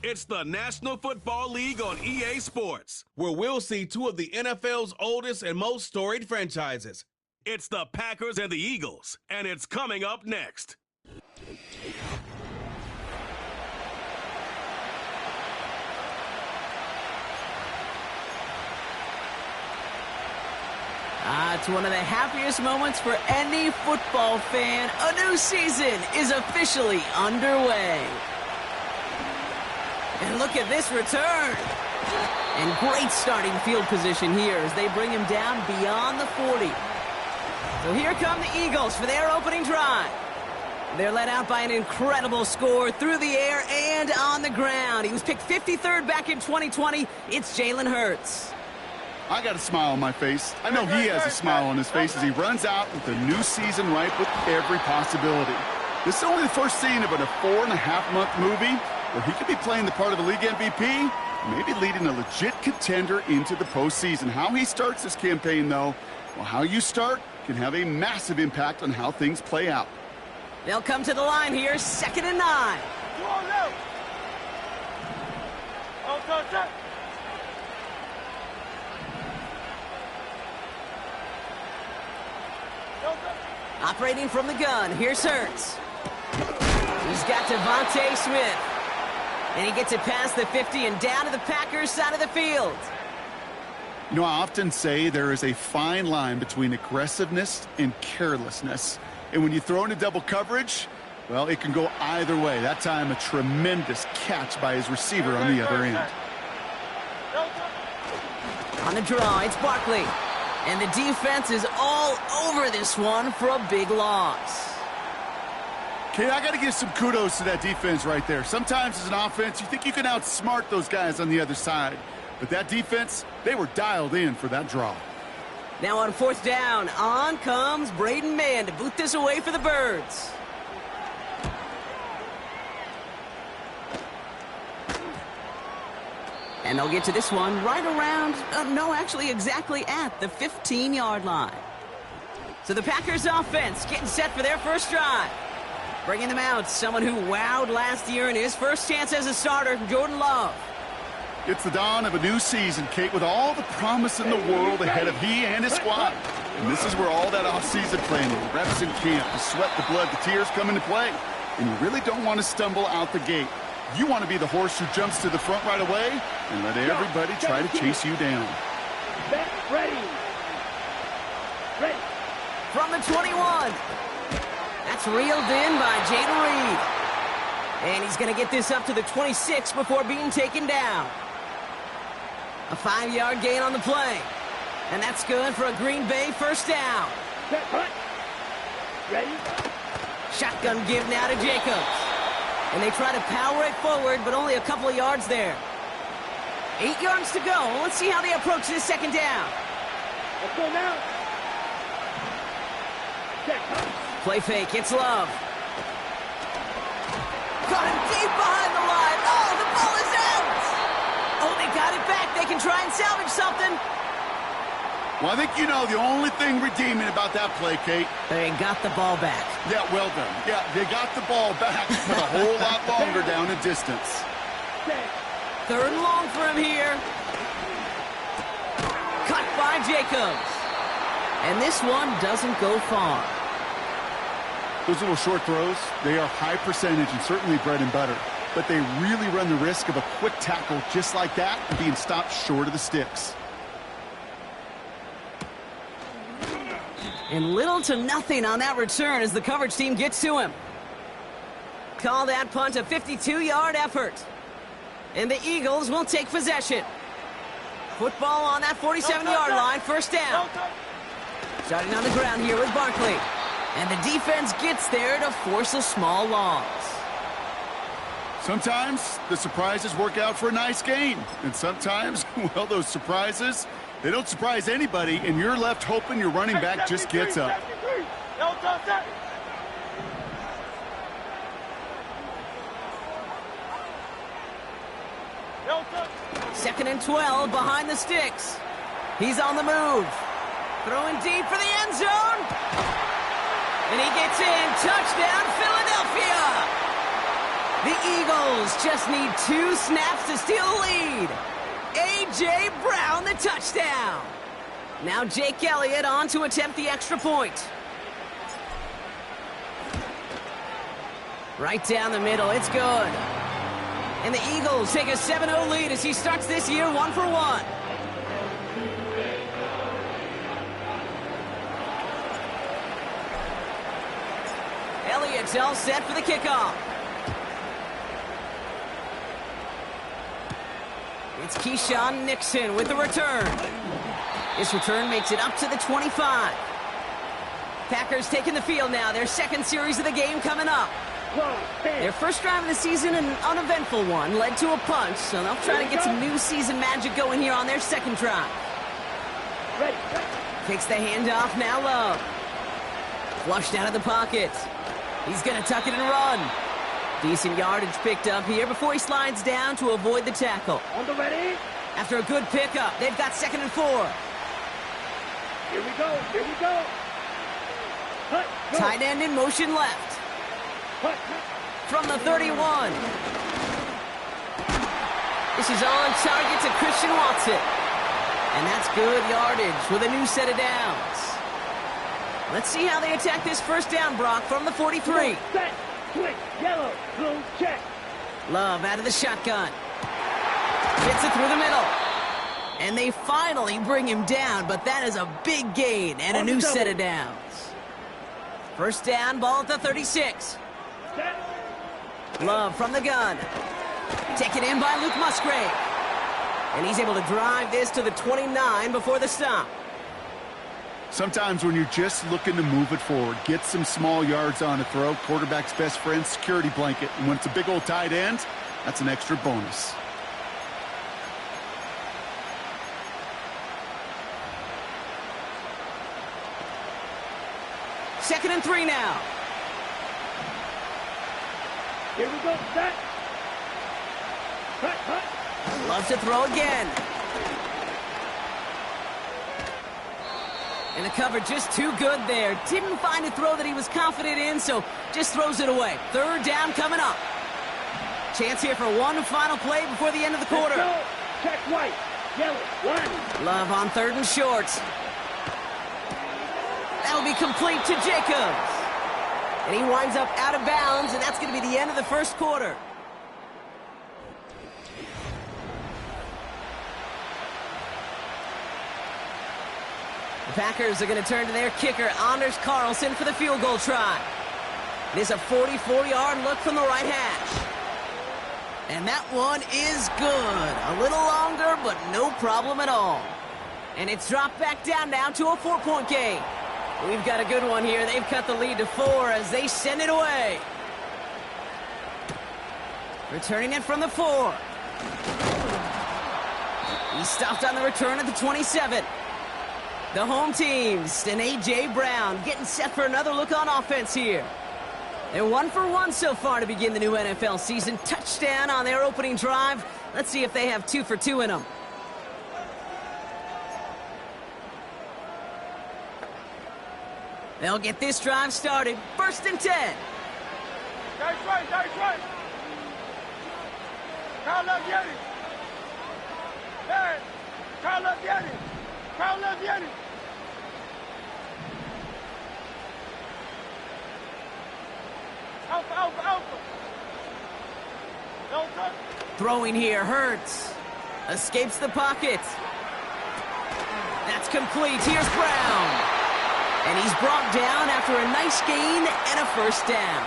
It's the National Football League on EA Sports, where we'll see two of the NFL's oldest and most storied franchises. It's the Packers and the Eagles, and it's coming up next. It's one of the happiest moments for any football fan. A new season is officially underway. And look at this return. And great starting field position here as they bring him down beyond the 40. So here come the Eagles for their opening drive. They're led out by an incredible score through the air and on the ground. He was picked 53rd back in 2020. It's Jalen Hurts. I got a smile on my face. I know he has a smile on his face as he runs out with a new season ripe with every possibility. This is only the first scene of a 4.5-month movie where he could be playing the part of a league MVP, maybe leading a legit contender into the postseason. How he starts this campaign, though, well, how you start can have a massive impact on how things play out. They'll come to the line here, 2nd and 9. Operating from the gun, here's Hurts. He's got Devontae Smith. And he gets it past the 50 and down to the Packers side of the field. You know, I often say there is a fine line between aggressiveness and carelessness. And when you throw into double coverage, well, it can go either way. That time, a tremendous catch by his receiver on the other end. On the draw, it's Barkley. And the defense is all over this one for a big loss. Okay, I got to give some kudos to that defense right there. Sometimes as an offense, you think you can outsmart those guys on the other side. But that defense, they were dialed in for that draw. Now on 4th down, on comes Braden Mann to boot this away for the Birds. And they'll get to this one right around, actually exactly at the 15-yard line. So the Packers offense getting set for their first drive. Bringing them out, someone who wowed last year in his first chance as a starter, Jordan Love. It's the dawn of a new season, Kate, with all the promise in the world ahead of he and his squad. And this is where all that off-season planning, reps in camp, the sweat, the blood, the tears come into play. And you really don't want to stumble out the gate. You want to be the horse who jumps to the front right away and let everybody try to chase you down. Ready. From the 21. That's reeled in by Jayden Reed. And he's going to get this up to the 26 before being taken down. A 5-yard gain on the play. And that's good for a Green Bay first down. Set, hut. Ready? Shotgun give now to Jacobs. And they try to power it forward, but only a couple of yards there. 8 yards to go. Let's see how they approach this second down. Let's go now. Set, hut. Play fake. It's Love. Got him deep behind the line. Oh, the ball is out. Oh, they got it back. They can try and salvage something. Well, I think you know the only thing redeeming about that play, Kate. They got the ball back. Yeah, well done. Yeah, they got the ball back, but a whole lot longer down the distance. Set. Third and long for him here. Cut by Jacobs. And this one doesn't go far. Those little short throws, they are high percentage and certainly bread and butter. But they really run the risk of a quick tackle just like that and being stopped short of the sticks. And little to nothing on that return as the coverage team gets to him. Call that punt a 52-yard effort. And the Eagles will take possession. Football on that 47-yard line, first down. Starting on the ground here with Barkley. And the defense gets there to force a small loss. Sometimes the surprises work out for a nice gain. And sometimes, well, those surprises, they don't surprise anybody, and you're left hoping your running back just gets up. Second and 12 behind the sticks. He's on the move. Throwing deep for the end zone. And he gets in. Touchdown, Philadelphia. The Eagles just need 2 snaps to steal the lead. A.J. Brown, the touchdown. Now Jake Elliott on to attempt the extra point. Right down the middle. It's good. And the Eagles take a 7-0 lead as he starts this year 1 for 1. Elliott's all set for the kickoff. It's Keyshawn Nixon with the return. This return makes it up to the 25. Packers taking the field now. Their second series of the game coming up. Their first drive of the season, an uneventful one, led to a punch, so they'll try to get some new season magic going here on their second drive. Takes the handoff, now Love. Flushed out of the pocket. He's going to tuck it and run. Decent yardage picked up here before he slides down to avoid the tackle. On the ready. After a good pickup, they've got 2nd and 4. Here we go. Here we go. Hut, go. Tight end in motion left. Hut, hut. From the 31. This is on target to Christian Watson. And that's good yardage with a new set of downs. Let's see how they attack this first down, Brock, from the 43. Set. Quick. Yellow. Blue. Check. Love out of the shotgun. Gets it through the middle. And they finally bring him down, but that is a big gain and a new set of downs. First down, ball at the 36. Love from the gun. Taken in by Luke Musgrave. And he's able to drive this to the 29 before the stop. Sometimes when you're just looking to move it forward, get some small yards on a throw, quarterback's best friend, security blanket. And when it's a big old tight end, that's an extra bonus. Second and 3 now. Here we go. Set. Hut, hut. Loves to throw again. And the cover just too good there. Didn't find a throw that he was confident in, so just throws it away. Third down coming up. Chance here for one final play before the end of the quarter. Let's go. Check white. Yellow. One. Love on 3rd and short. That'll be complete to Jacobs. And he winds up out of bounds, and that's going to be the end of the first quarter. The Packers are going to turn to their kicker, Anders Carlson, for the field goal try. It is a 44-yard look from the right hash. And that one is good. A little longer, but no problem at all. And it's dropped back down now to a 4-point game. We've got a good one here. They've cut the lead to 4 as they send it away. Returning it from the 4. He stopped on the return at the 27. The home teams and A.J. Brown getting set for another look on offense here. They're 1 for 1 so far to begin the new NFL season. Touchdown on their opening drive. Let's see if they have 2 for 2 in them. They'll get this drive started. 1st and 10. Nice right, nice right. Crowd love Yeti. Hey, crowd love Yeti. Crowd love Yeti. Alpha, alpha, alpha. Don't touch. Throwing here, Hurts. Escapes the pocket. That's complete. Here's Brown. And he's brought down after a nice gain and a 1st down.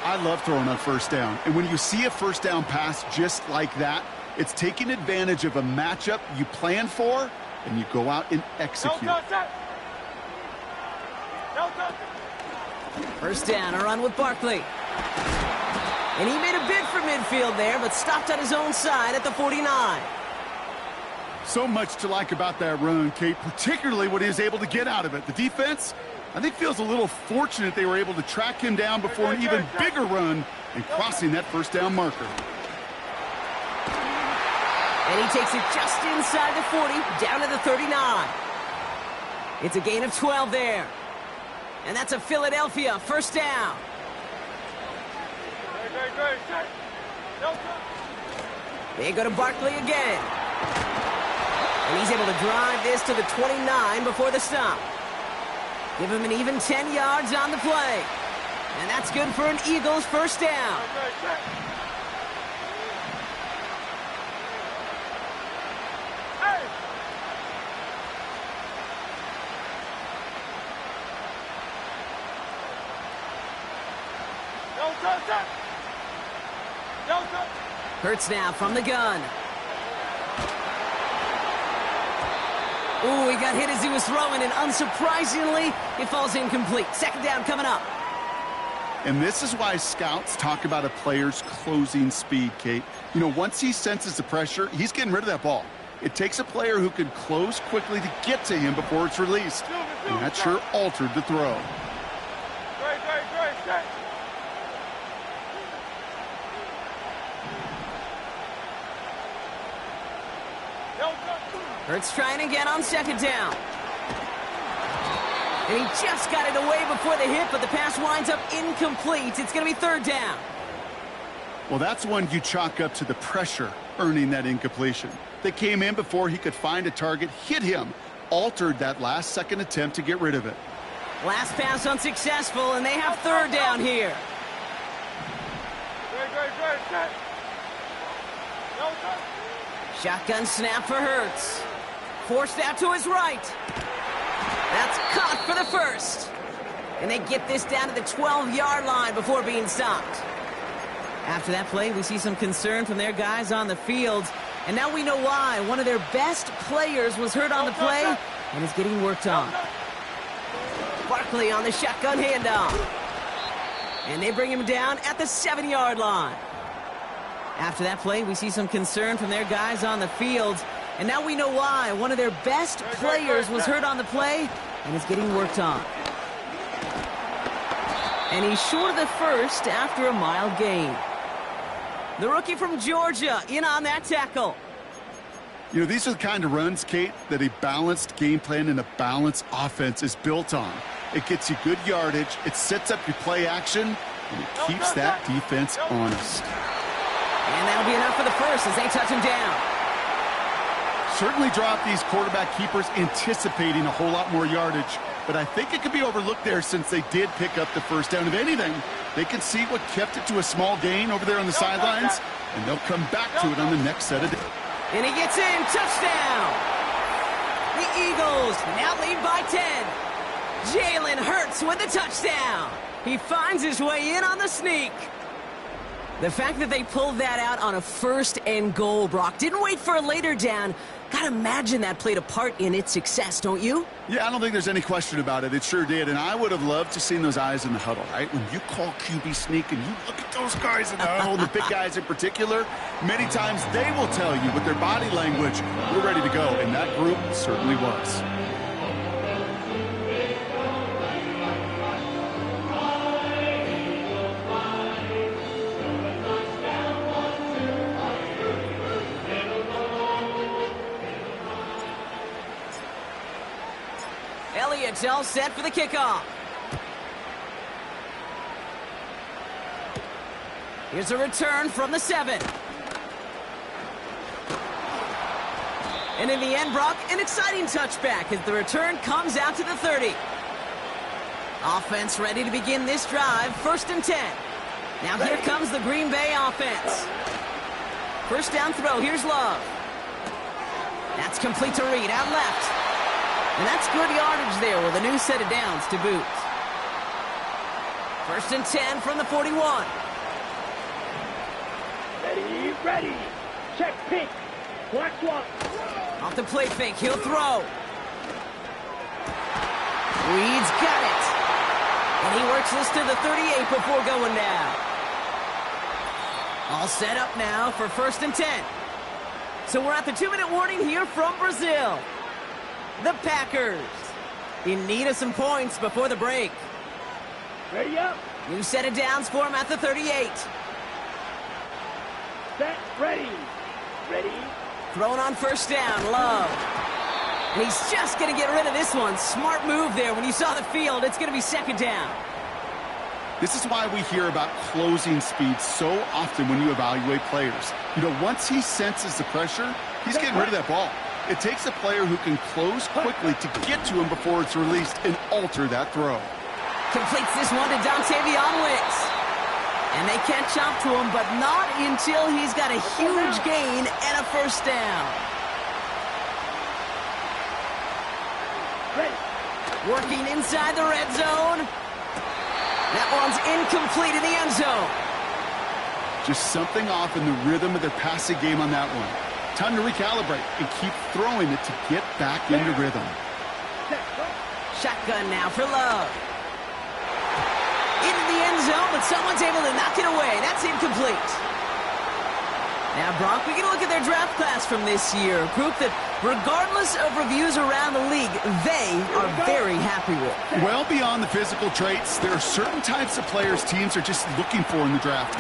I love throwing on 1st down. And when you see a 1st down pass just like that, it's taking advantage of a matchup you plan for, and you go out and execute. Don't touch that. Don't touch it. 1st down, a run with Barkley. And he made a bid for midfield there, but stopped on his own side at the 49. So much to like about that run, Kate, particularly what he was able to get out of it. The defense, I think, feels a little fortunate they were able to track him down before an even bigger run and crossing that 1st down marker. And he takes it just inside the 40, down to the 39. It's a gain of 12 there. And that's a Philadelphia 1st down. Great. Don't touch. They go to Barkley again. And he's able to drive this to the 29 before the stop. Give him an even 10 yards on the play. And that's good for an Eagles 1st down. Hey! Don't touch that! Don't touch! Hurts now from the gun. Ooh, he got hit as he was throwing, and unsurprisingly, it falls incomplete. 2nd down coming up. And this is why scouts talk about a player's closing speed, Kate. You know, once he senses the pressure, he's getting rid of that ball. It takes a player who can close quickly to get to him before it's released. And that sure altered the throw. Great. Set. Don't touch. Hurts trying again on 2nd down. And he just got it away before the hit, but the pass winds up incomplete. It's going to be 3rd down. Well, that's one you chalk up to the pressure earning that incompletion. They came in before he could find a target, hit him, altered that last-second attempt to get rid of it. Last pass unsuccessful, and they have 3rd down here. Great. Set. Don't touch. Shotgun snap for Hurts. Forced out to his right. That's caught for the 1st. And they get this down to the 12-yard line before being stopped. After that play, we see some concern from their guys on the field. And now we know why. One of their best players was hurt on the play and is getting worked on. Barkley on the shotgun handoff. And they bring him down at the 7-yard line. After that play, we see some concern from their guys on the field. And now we know why. One of their best players was hurt on the play and is getting worked on. And he's short of the 1st after a mild gain. The rookie from Georgia in on that tackle. You know, these are the kind of runs, Kate, that a balanced game plan and a balanced offense is built on. It gets you good yardage, it sets up your play action, and it keeps that defense honest. And that'll be enough for the 1st as they touch him down. Certainly dropped these quarterback keepers anticipating a whole lot more yardage, but I think it could be overlooked there since they did pick up the 1st down. If anything, they can see what kept it to a small gain over there on the sidelines, and they'll come back to it on the next set of days. And he gets in. Touchdown. The Eagles now lead by 10. Jalen Hurts with the touchdown. He finds his way in on the sneak. The fact that they pulled that out on a 1st and goal, Brock, didn't wait for a later down. Gotta imagine that played a part in its success, don't you? Yeah, I don't think there's any question about it. It sure did, and I would have loved to seen those eyes in the huddle, right? When you call QB sneak and you look at those guys in the huddle, the big guys in particular, many times they will tell you with their body language, we're ready to go, and that group certainly was. Elliott's all set for the kickoff. Here's a return from the 7. And in the end, Brock, an exciting touchback as the return comes out to the 30. Offense ready to begin this drive, 1st and 10. Now here comes the Green Bay offense. 1st down throw, here's Love. That's complete to Reed, out left. And that's good yardage there with a new set of downs to boot. 1st and 10 from the 41. Ready, ready. Check pink. Black one. Off the play fake, he'll throw. Reed's got it. And he works this to the 38 before going down. All set up now for 1st and 10. So we're at the 2-minute warning here from Brazil. The Packers in need of some points before the break. Ready up. New set of downs for him at the 38. Set, ready. Ready. Thrown on 1st down, Love. And he's just going to get rid of this one. Smart move there. When you saw the field, it's going to be 2nd down. This is why we hear about closing speed so often when you evaluate players. You know, once he senses the pressure, he's getting rid of that ball. It takes a player who can close quickly to get to him before it's released and alter that throw. Completes this one to Dontavion Wicks. And they can't chop to him, but not until he's got a huge gain and a 1st down. Working inside the red zone. That one's incomplete in the end zone. Just something off in the rhythm of their passing game on that one. Time to recalibrate and keep throwing it to get back into rhythm. Shotgun now for Love. Into the end zone, but someone's able to knock it away. That's incomplete. Now, Brock, we get a look at their draft class from this year. A group that, regardless of reviews around the league, they are very happy with. Well beyond the physical traits, there are certain types of players teams are just looking for in the draft.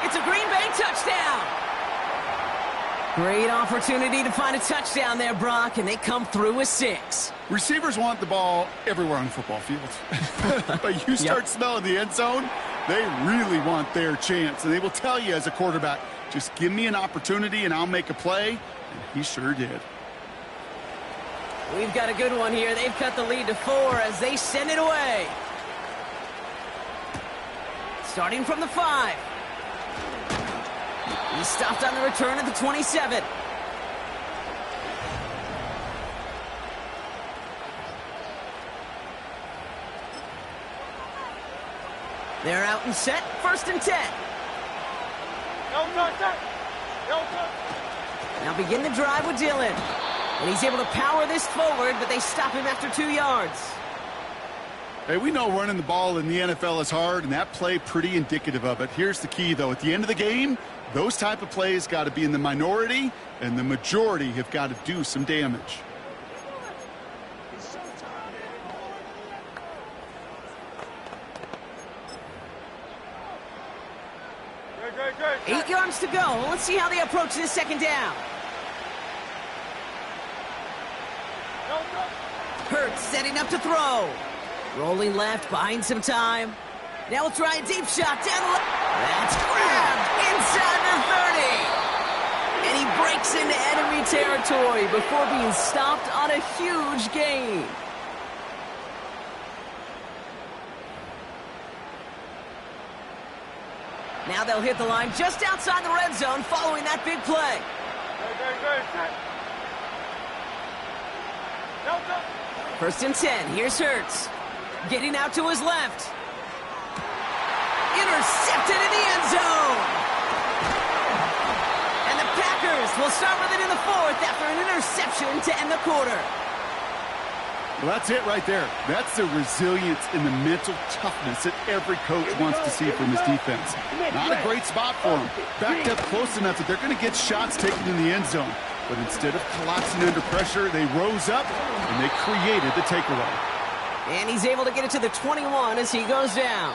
It's a Green Bay touchdown. Great opportunity to find a touchdown there, Brock, and they come through with 6. Receivers want the ball everywhere on the football field. But you start smelling the end zone, they really want their chance. And they will tell you as a quarterback, just give me an opportunity and I'll make a play. And he sure did. We've got a good one here. They've cut the lead to 4 as they send it away. Starting from the 5. He stopped on the return at the 27. They're out and set, 1st and 10. Now begin the drive with Dillon. And he's able to power this forward, but they stop him after 2 yards. Hey, we know running the ball in the NFL is hard, and that play pretty indicative of it. Here's the key, though. At the end of the game, those type of plays got to be in the minority, and the majority have got to do some damage. Good. 8 yards to go. Let's see how they approach this 2nd down. Hurts setting up to throw. Rolling left, buying some time. Now we'll try a deep shot down the left. That's grabbed inside the 30. And he breaks into enemy territory before being stopped on a huge gain. Now they'll hit the line just outside the red zone following that big play. First and 10. Here's Hurts. Getting out to his left. Intercepted in the end zone. And the Packers will start with it in the fourth after an interception to end the quarter. Well, that's it right there. That's the resilience and the mental toughness that every coach wants to see from his defense. Not a great spot for them. Backed up close enough that they're going to get shots taken in the end zone. But instead of collapsing under pressure, they rose up and they created the takeaway. And he's able to get it to the 21 as he goes down.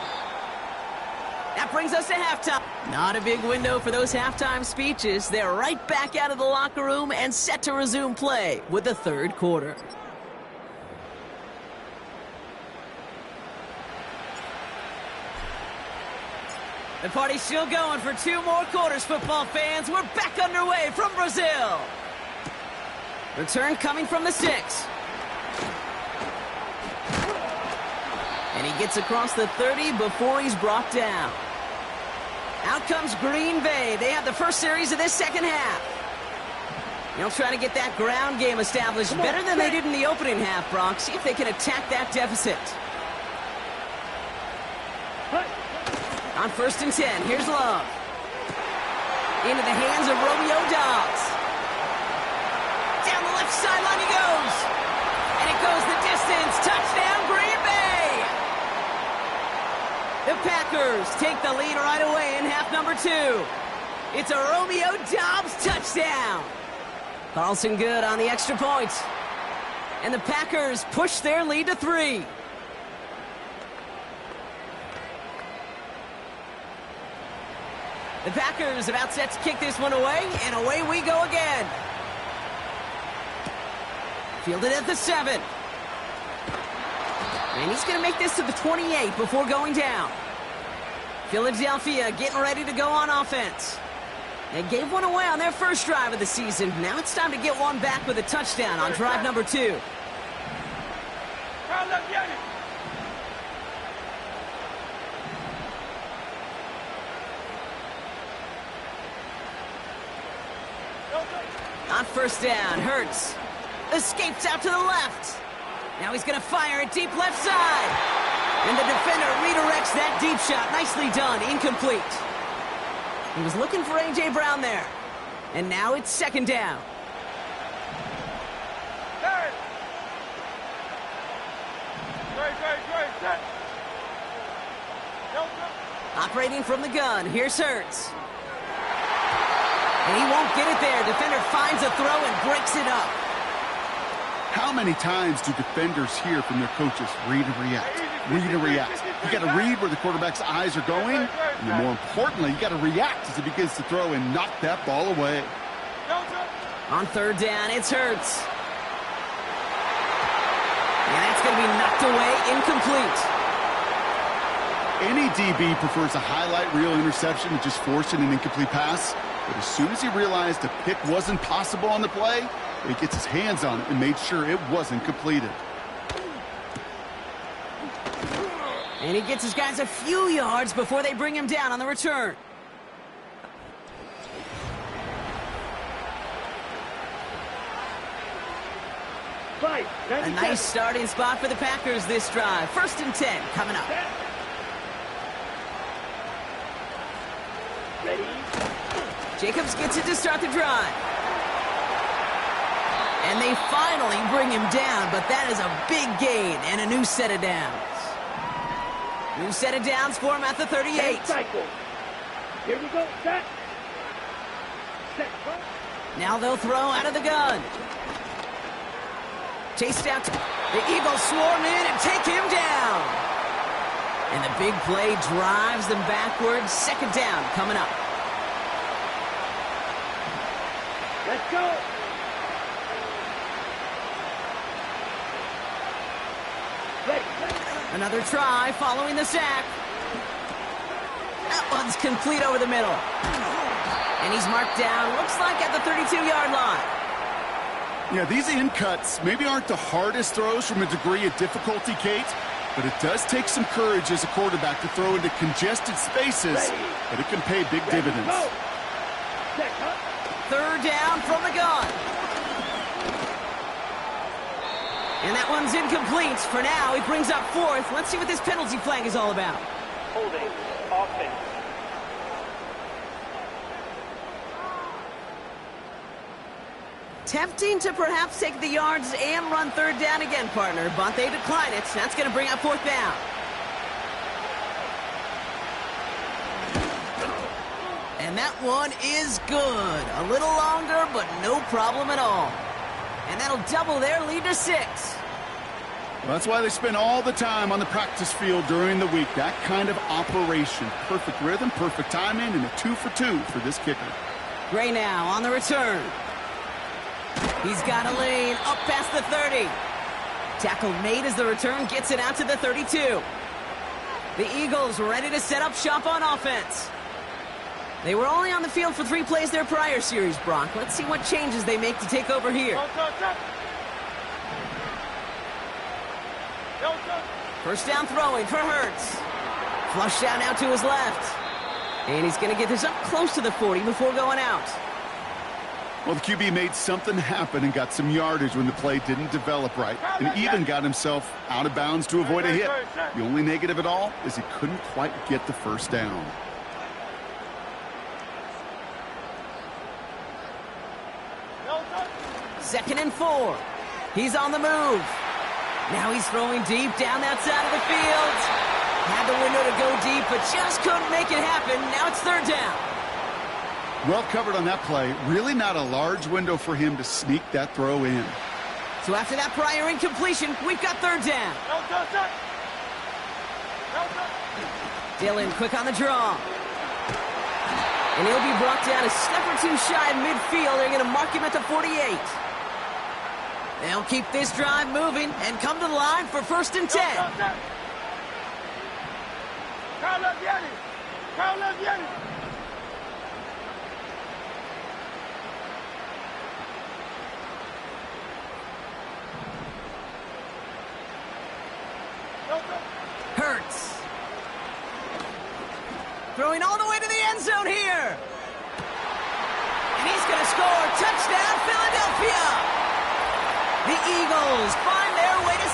That brings us to halftime. Not a big window for those halftime speeches. They're right back out of the locker room and set to resume play with the third quarter. The party's still going for 2 more quarters, football fans. We're back underway from Brazil. Return coming from the 6. And he gets across the 30 before he's brought down. Out comes Green Bay. They have the first series of this second half. They'll try to get that ground game established better than they did in the opening half, Brock. See if they can attack that deficit. On 1st and 10, here's Love. Into the hands of Romeo Doubs. Down the left sideline he goes. And it goes the distance. Touchdown, Green Bay. The Packers take the lead right away in half number 2. It's a Romeo Doubs touchdown. Carlson good on the extra point. And the Packers push their lead to 3. The Packers about set to kick this one away, and away we go again. Fielded at the 7. And he's going to make this to the 28 before going down. Philadelphia getting ready to go on offense. They gave one away on their first drive of the season. Now it's time to get one back with a touchdown on drive number 2. On 1st down, Hurts escapes out to the left. Now he's going to fire it deep left side. And the defender redirects that deep shot. Nicely done. Incomplete. He was looking for A.J. Brown there. And now it's 2nd down. Operating from the gun, here's Hurts. And he won't get it there. Defender finds a throw and breaks it up. How many times do defenders hear from their coaches, read and react, read and react? You got to read where the quarterback's eyes are going, and then more importantly, you got to react as he begins to throw and knock that ball away. On 3rd down, it's Hurts. And that's going to be knocked away, incomplete. Any DB prefers a highlight reel interception to just forcing an incomplete pass. But as soon as he realized a pick wasn't possible on the play, he gets his hands on it and made sure it wasn't completed. And he gets his guys a few yards before they bring him down on the return. A nice starting spot for the Packers this drive. 1st and 10 coming up. Ready? Jacobs gets it to start the drive. And they finally bring him down, but that is a big gain and a new set of downs. New set of downs for him at the 38. Cycle. Here we go. Set. Set. Now they'll throw out of the gun. Chased out. The Eagles swarm in and take him down. And the big play drives them backwards. 2nd down coming up. Let's go. Ready. Another try following the sack. That one's complete over the middle. And he's marked down, looks like at the 32-yard line. Yeah, these in cuts maybe aren't the hardest throws from a degree of difficulty, Kate, but it does take some courage as a quarterback to throw into congested spaces, but it can pay big dividends. Go. Set. 3rd down from the gun. And that one's incomplete. For now, he brings up 4th. Let's see what this penalty flag is all about. Holding. offense. Tempting to perhaps take the yards and run third down again, partner, but they decline it. That's going to bring up fourth down. And that one is good. A little longer, but no problem at all. And that'll double their lead to 6. Well, that's why they spend all the time on the practice field during the week. That kind of operation. Perfect rhythm, perfect timing, and a 2 for 2 for this kicker. Gray now on the return. He's got a lane up past the 30. Tackle made as the return gets it out to the 32. The Eagles ready to set up shop on offense. They were only on the field for 3 plays their prior series, Brock. Let's see what changes they make to take over here. First down throwing for Hurts. Flush down out to his left. And he's going to get this up close to the 40 before going out. Well, the QB made something happen and got some yardage when the play didn't develop right, and even got himself out of bounds to avoid a hit. The only negative at all is he couldn't quite get the first down. Second and 4. He's on the move. Now he's throwing deep down that side of the field. Had the window to go deep, but just couldn't make it happen. Now it's third down. Well covered on that play. Really not a large window for him to sneak that throw in. So after that prior incompletion, we've got third down. Dillon quick on the draw. And he'll be brought down a step or 2 shy of midfield. They're going to mark him at the 48. They'll keep this drive moving and come to the line for first and 10. Hurts. Throwing all the way to the end zone here. And he's going to score. Touchdown, Philadelphia. The Eagles find their way to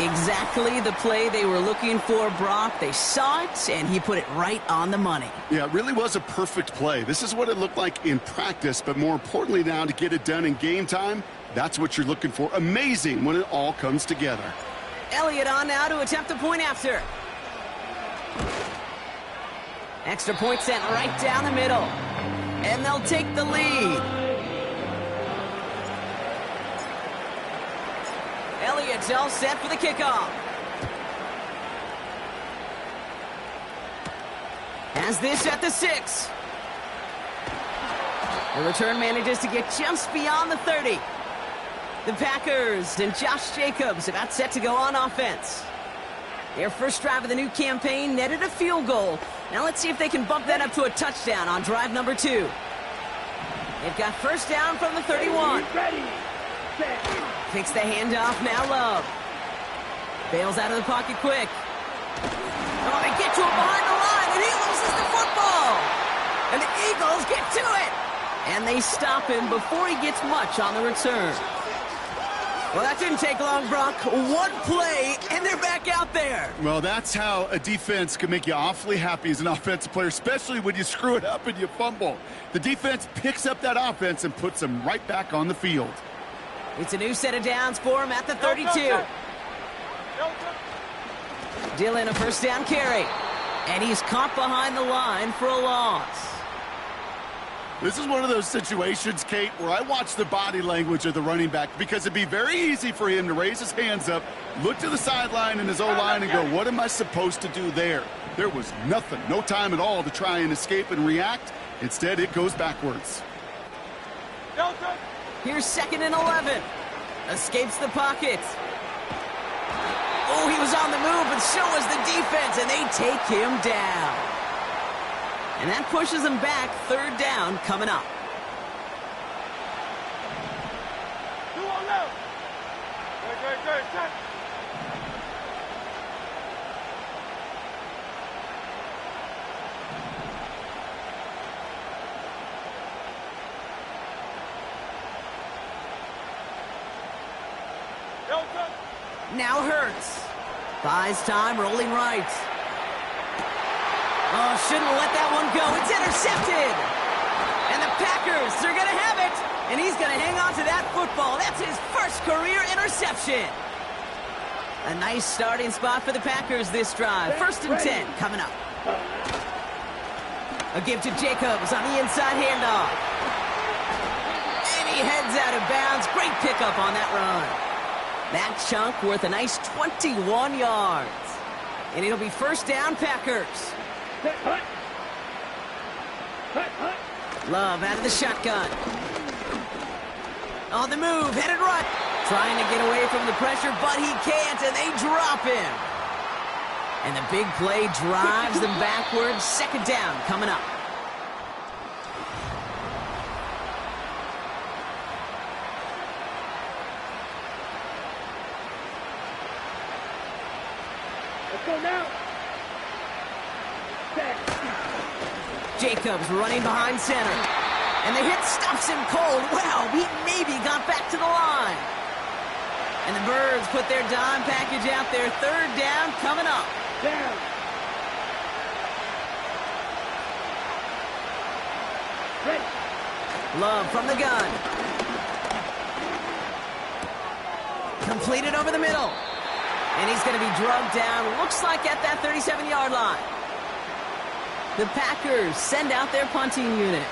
6. Exactly the play they were looking for, Brock. They saw it, and he put it right on the money. Yeah, it really was a perfect play. This is what it looked like in practice, but more importantly now to get it done in game time, that's what you're looking for. Amazing when it all comes together. Elliott on now to attempt a point after. Extra point sent right down the middle. And they'll take the lead. Elliott's all set for the kickoff. Has this at the 6. The return manages to get just beyond the 30. The Packers and Josh Jacobs about set to go on offense. Their first drive of the new campaign netted a field goal. Now let's see if they can bump that up to a touchdown on drive number 2. They've got first down from the 31. Kicks the handoff, now Love. Bails out of the pocket quick. Oh, they get to him behind the line, and he loses the football. And the Eagles get to it. And they stop him before he gets much on the return. Well, that didn't take long, Brock. One play, and they're back out there. Well, that's how a defense can make you awfully happy as an offensive player, especially when you screw it up and you fumble. The defense picks up that offense and puts them right back on the field. It's a new set of downs for him at the 32. Dillon a first down carry. And he's caught behind the line for a loss. This is one of those situations, Kate, where I watch the body language of the running back because it'd be very easy for him to raise his hands up, look to the sideline in his O-line and go, what am I supposed to do there? There was nothing, no time at all to try and escape and react. Instead, it goes backwards. Here's 2nd and 11. Escapes the pocket. Oh, he was on the move, but so was the defense, and they take him down. And that pushes them back. Third down coming up. Now Hurts. Buys time, rolling right. Oh, shouldn't let that one go. It's intercepted. And the Packers, they're going to have it. And he's going to hang on to that football. That's his first career interception. A nice starting spot for the Packers this drive. 1st and 10 coming up. A give to Jacobs on the inside handoff. And he heads out of bounds. Great pickup on that run. That chunk worth a nice 21 yards. And it'll be 1st down, Packers. Love out of the shotgun. On the move, headed right. Trying to get away from the pressure, but he can't, and they drop him. And the big play drives them backwards. 2nd down coming up. Let's go now. Jacobs running behind center. And the hit stops him cold. Wow, he maybe got back to the line. And the Birds put their dime package out there. 3rd down coming up. Down. Ready. Love from the gun. Completed over the middle. And he's going to be drugged down. Looks like at that 37-yard line. The Packers send out their punting unit.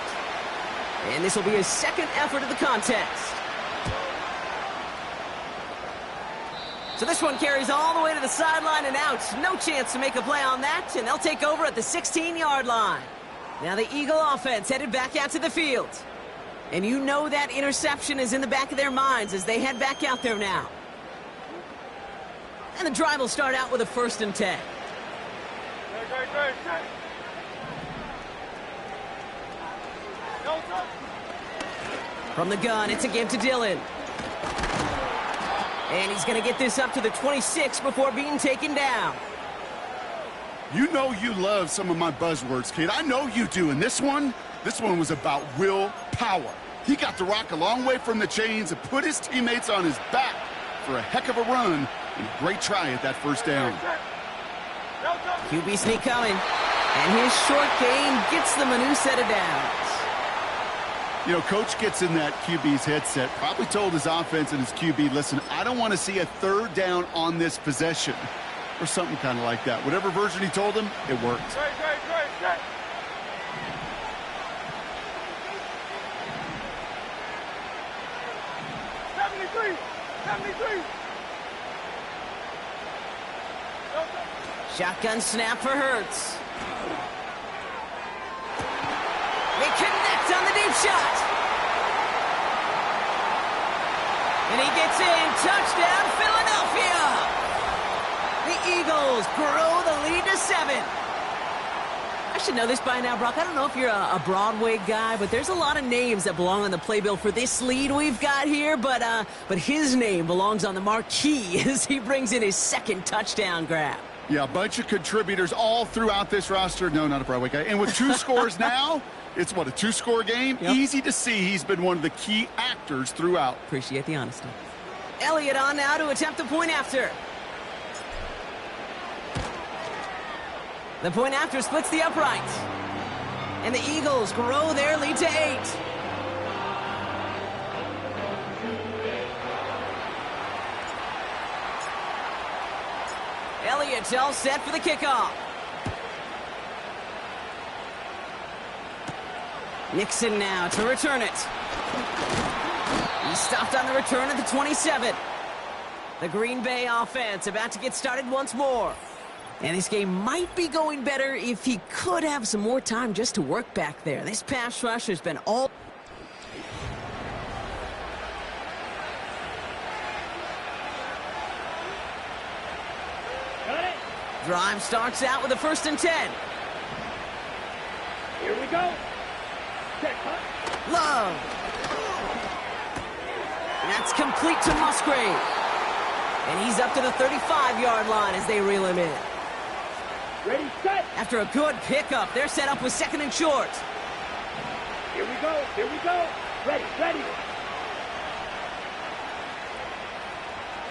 And this will be his 2nd effort of the contest. So this one carries all the way to the sideline and out. No chance to make a play on that, and they'll take over at the 16-yard line. Now the Eagle offense headed back out to the field. And you know that interception is in the back of their minds as they head back out there now. And the drive will start out with a 1st and 10. From the gun, it's a give to Dillon. And he's going to get this up to the 26 before being taken down. You know you love some of my buzzwords, kid. I know you do. And this one was about willpower. He got the rock a long way from the chains and put his teammates on his back for a heck of a run and a great try at that 1st down. QB sneak coming. And his short gain gets them a new set of downs. You know, Coach gets in that QB's headset, probably told his offense and his QB, listen, I don't want to see a 3rd down on this possession. Or something kind of like that. Whatever version he told him, it worked. Great. 73. Shotgun snap for Hurts. They connect on the deep shot. And he gets in. Touchdown, Philadelphia. The Eagles grow the lead to 7. I should know this by now, Brock. I don't know if you're a Broadway guy, but there's a lot of names that belong on the playbill for this lead we've got here. But his name belongs on the marquee as he brings in his 2nd touchdown grab. Yeah, a bunch of contributors all throughout this roster. No, not a Broadway guy. And with 2 scores now, it's what, a 2-score game? Yep. Easy to see he's been one of the key actors throughout. Appreciate the honesty. Elliott on now to attempt a point after. The point after splits the upright. And the Eagles grow their lead to 8. Elliott all set for the kickoff. Nixon now to return it. He stopped on the return at the 27. The Green Bay offense about to get started once more. And this game might be going better if he could have some more time just to work back there. This pass rush has been all... Got it. Drive starts out with a 1st and 10. Here we go. Check, huh? Love. And that's complete to Musgrave. And he's up to the 35-yard line as they reel him in. Ready, set. After a good pickup, they're set up with 2nd and short. Here we go. Ready.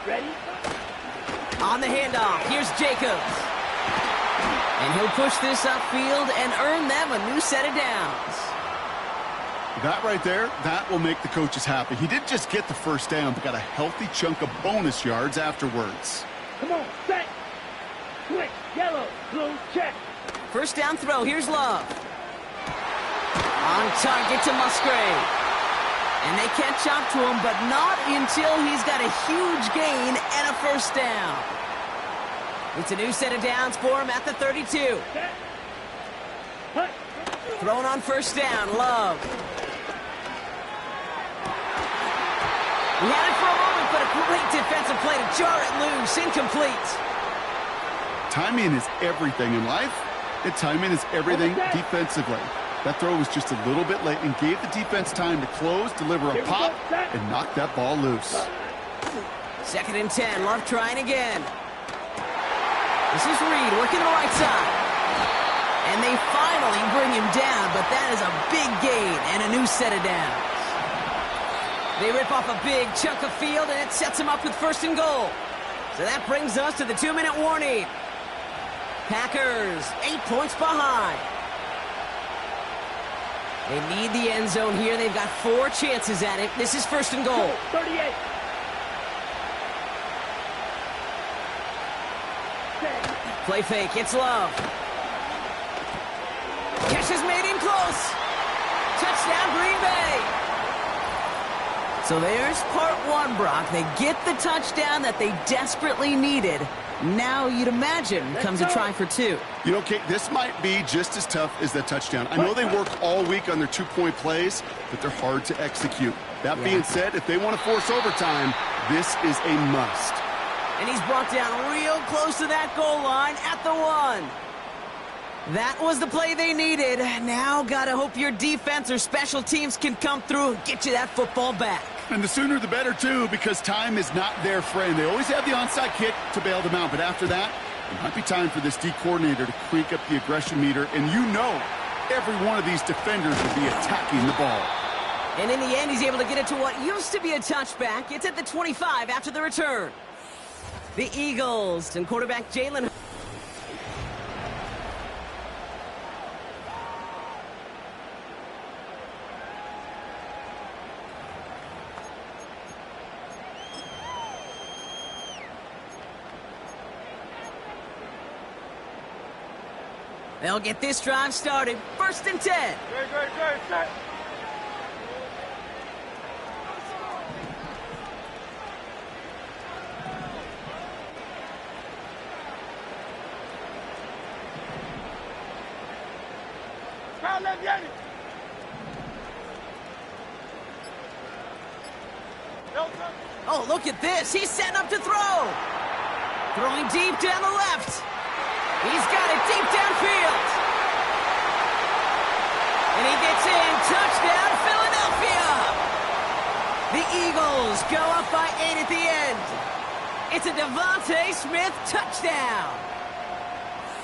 Ready. On the handoff, here's Jacobs. And he'll push this upfield and earn them a new set of downs. That right there, that will make the coaches happy. He didn't just get the first down, but got a healthy chunk of bonus yards afterwards. Come on, set. Switch, yellow, blue, check. First down throw, here's Love. On target to Musgrave. And they catch up to him, but not until he's got a huge gain and a first down. It's a new set of downs for him at the 32. Set. Hut. Thrown on first down, Love. He had it for a moment, but a great defensive play to jar it loose. Incomplete. Timing is everything in life, and timing is everything defensively. That throw was just a little bit late and gave the defense time to close, deliver a pop, and knock that ball loose. 2nd and 10. Love trying again. This is Reed working the right side. And they finally bring him down, but that is a big gain and a new set of downs. They rip off a big chunk of field, and it sets them up with 1st and goal. So that brings us to the 2-minute warning. Packers 8 points behind. They need the end zone here. They've got 4 chances at it. This is 1st and goal. 38. Play fake. It's Love. Catch is made in close. Touchdown, Green Bay. So there's part 1, Brock. They get the touchdown that they desperately needed. Now, you'd imagine, comes a try for 2. You know, Kate, this might be just as tough as that touchdown. I know they work all week on their 2-point plays, but they're hard to execute. That being said, if they want to force overtime, this is a must. And he's brought down real close to that goal line at the 1. That was the play they needed. Now, gotta hope your defense or special teams can come through and get you that football back. And the sooner the better, too, because time is not their friend. They always have the onside kick to bail them out, but after that, it might be time for this D coordinator to crank up the aggression meter, and you know every one of these defenders will be attacking the ball. And in the end, he's able to get it to what used to be a touchback. It's at the 25 after the return. The Eagles and quarterback Jalen. They'll get this drive started. 1st and 10. Good, set. Oh, look at this. He's setting up to throw. Throwing deep down the left. He's got it deep downfield. And he gets in. Touchdown, Philadelphia. The Eagles go up by 8 at the end. It's a Devontae Smith touchdown.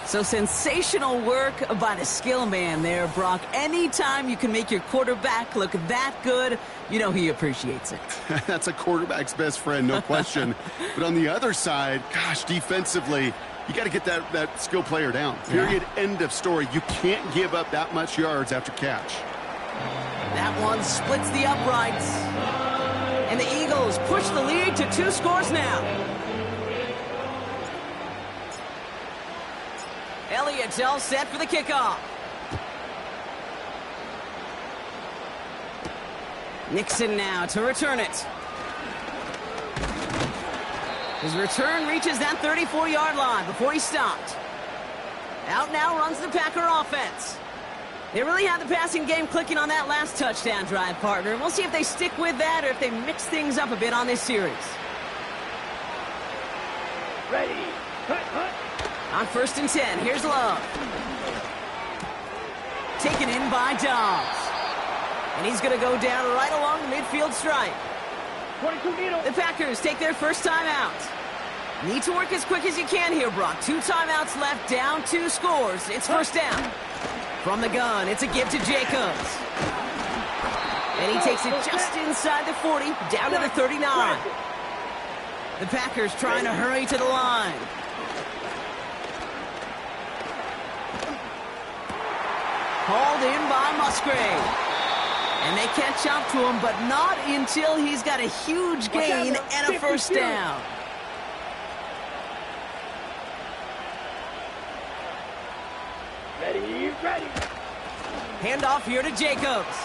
So sensational work by the skill man there, Brock. Anytime you can make your quarterback look that good, you know he appreciates it. That's a quarterback's best friend, no question. But on the other side, gosh, defensively, you got to get that skill player down. Period. End of story. You can't give up that much yards after catch. That one splits the uprights. And the Eagles push the lead to 2 scores now. Elliott's all set for the kickoff. Nixon now to return it. His return reaches that 34-yard line before he stopped. Out now runs the Packer offense. They really had the passing game clicking on that last touchdown drive, partner. We'll see if they stick with that or if they mix things up a bit on this series. Ready. Hut. On 1st and 10, here's Love. Taken in by Dobbs. And he's going to go down right along the midfield stripe. 22 needle. The Packers take their first time out. Need to work as quick as you can here, Brock. 2 timeouts left, down 2 scores. It's 1st down. From the gun, it's a give to Jacobs. And he takes it just inside the 40, down to the 39. The Packers trying to hurry to the line. hauled in by Musgrave. And they catch up to him, but not until he's got a huge gain and a first down. Ready, ready. Handoff here to Jacobs.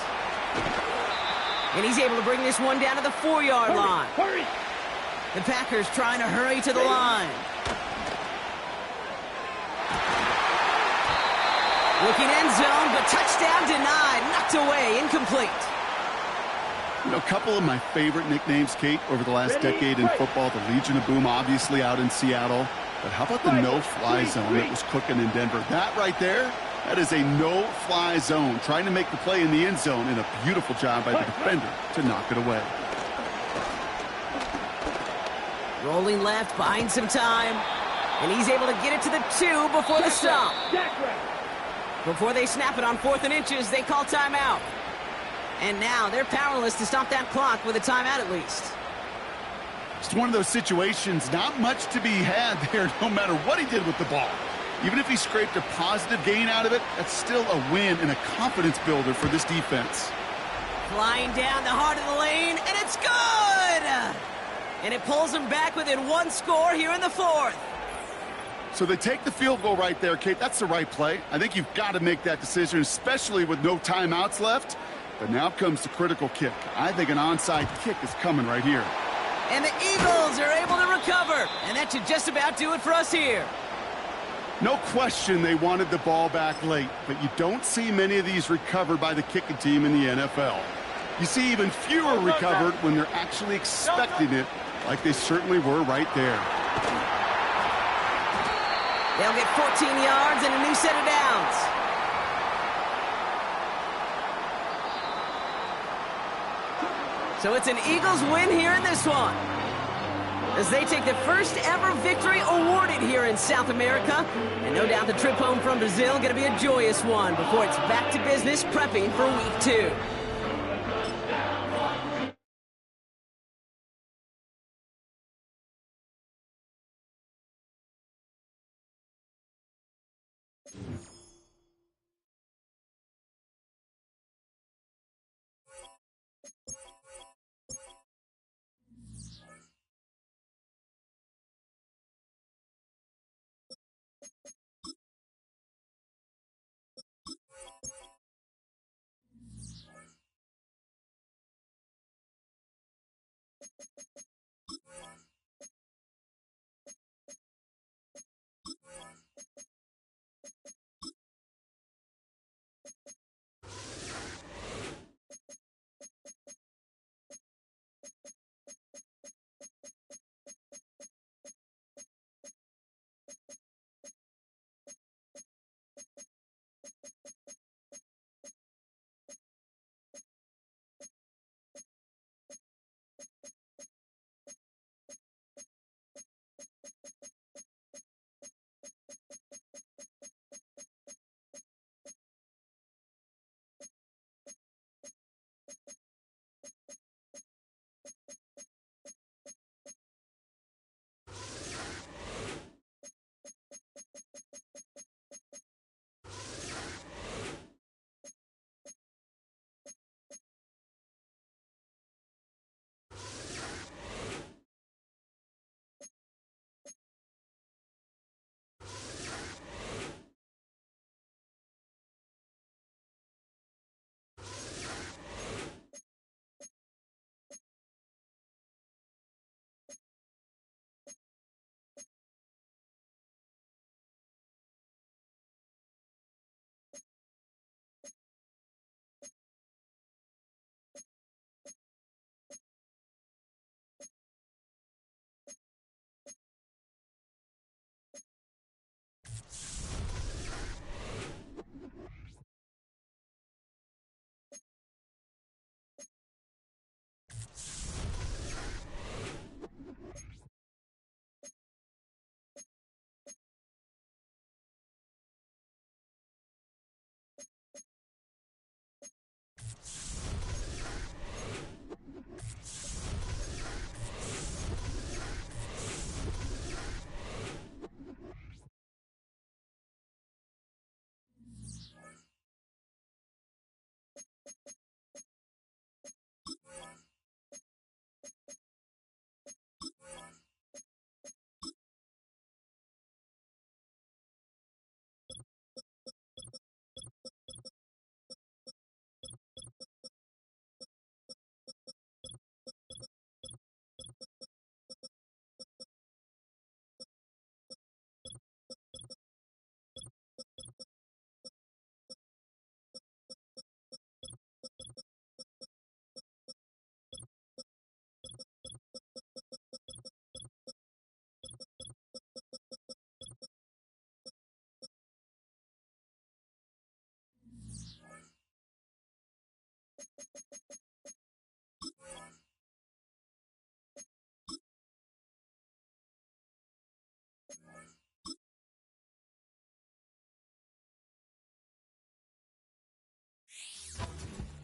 And he's able to bring this one down to the 4-yard line. Hurry. The Packers trying to hurry to the line. Looking end zone, but touchdown denied. Knocked away, incomplete. You know, a couple of my favorite nicknames, Kate, over the last decade in football. The Legion of Boom, obviously, out in Seattle. But how about the no-fly zone that was cooking in Denver? That right there, that is a no-fly zone. Trying to make the play in the end zone, and a beautiful job by the defender to knock it away. Rolling left, buying some time. And he's able to get it to the 2 before the stop. Before they snap it on 4th and inches, they call timeout. And now they're powerless to stop that clock with a timeout at least. It's one of those situations, not much to be had there no matter what he did with the ball. Even if he scraped a positive gain out of it, that's still a win and a confidence builder for this defense. Flying down the heart of the lane, and it's good! And it pulls them back within 1 score here in the 4th. So they take the field goal right there, Kate. That's the right play. I think you've got to make that decision, especially with no timeouts left. But now comes the critical kick. I think an onside kick is coming right here. And the Eagles are able to recover. And that should just about do it for us here. No question they wanted the ball back late, but you don't see many of these recovered by the kicking team in the NFL. You see even fewer recovered when they're actually expecting it, like they certainly were right there. They'll get 14 yards and a new set of downs. So it's an Eagles win here in this one, as they take the first ever victory awarded here in South America. And no doubt the trip home from Brazil going to be a joyous one before it's back to business prepping for week 2.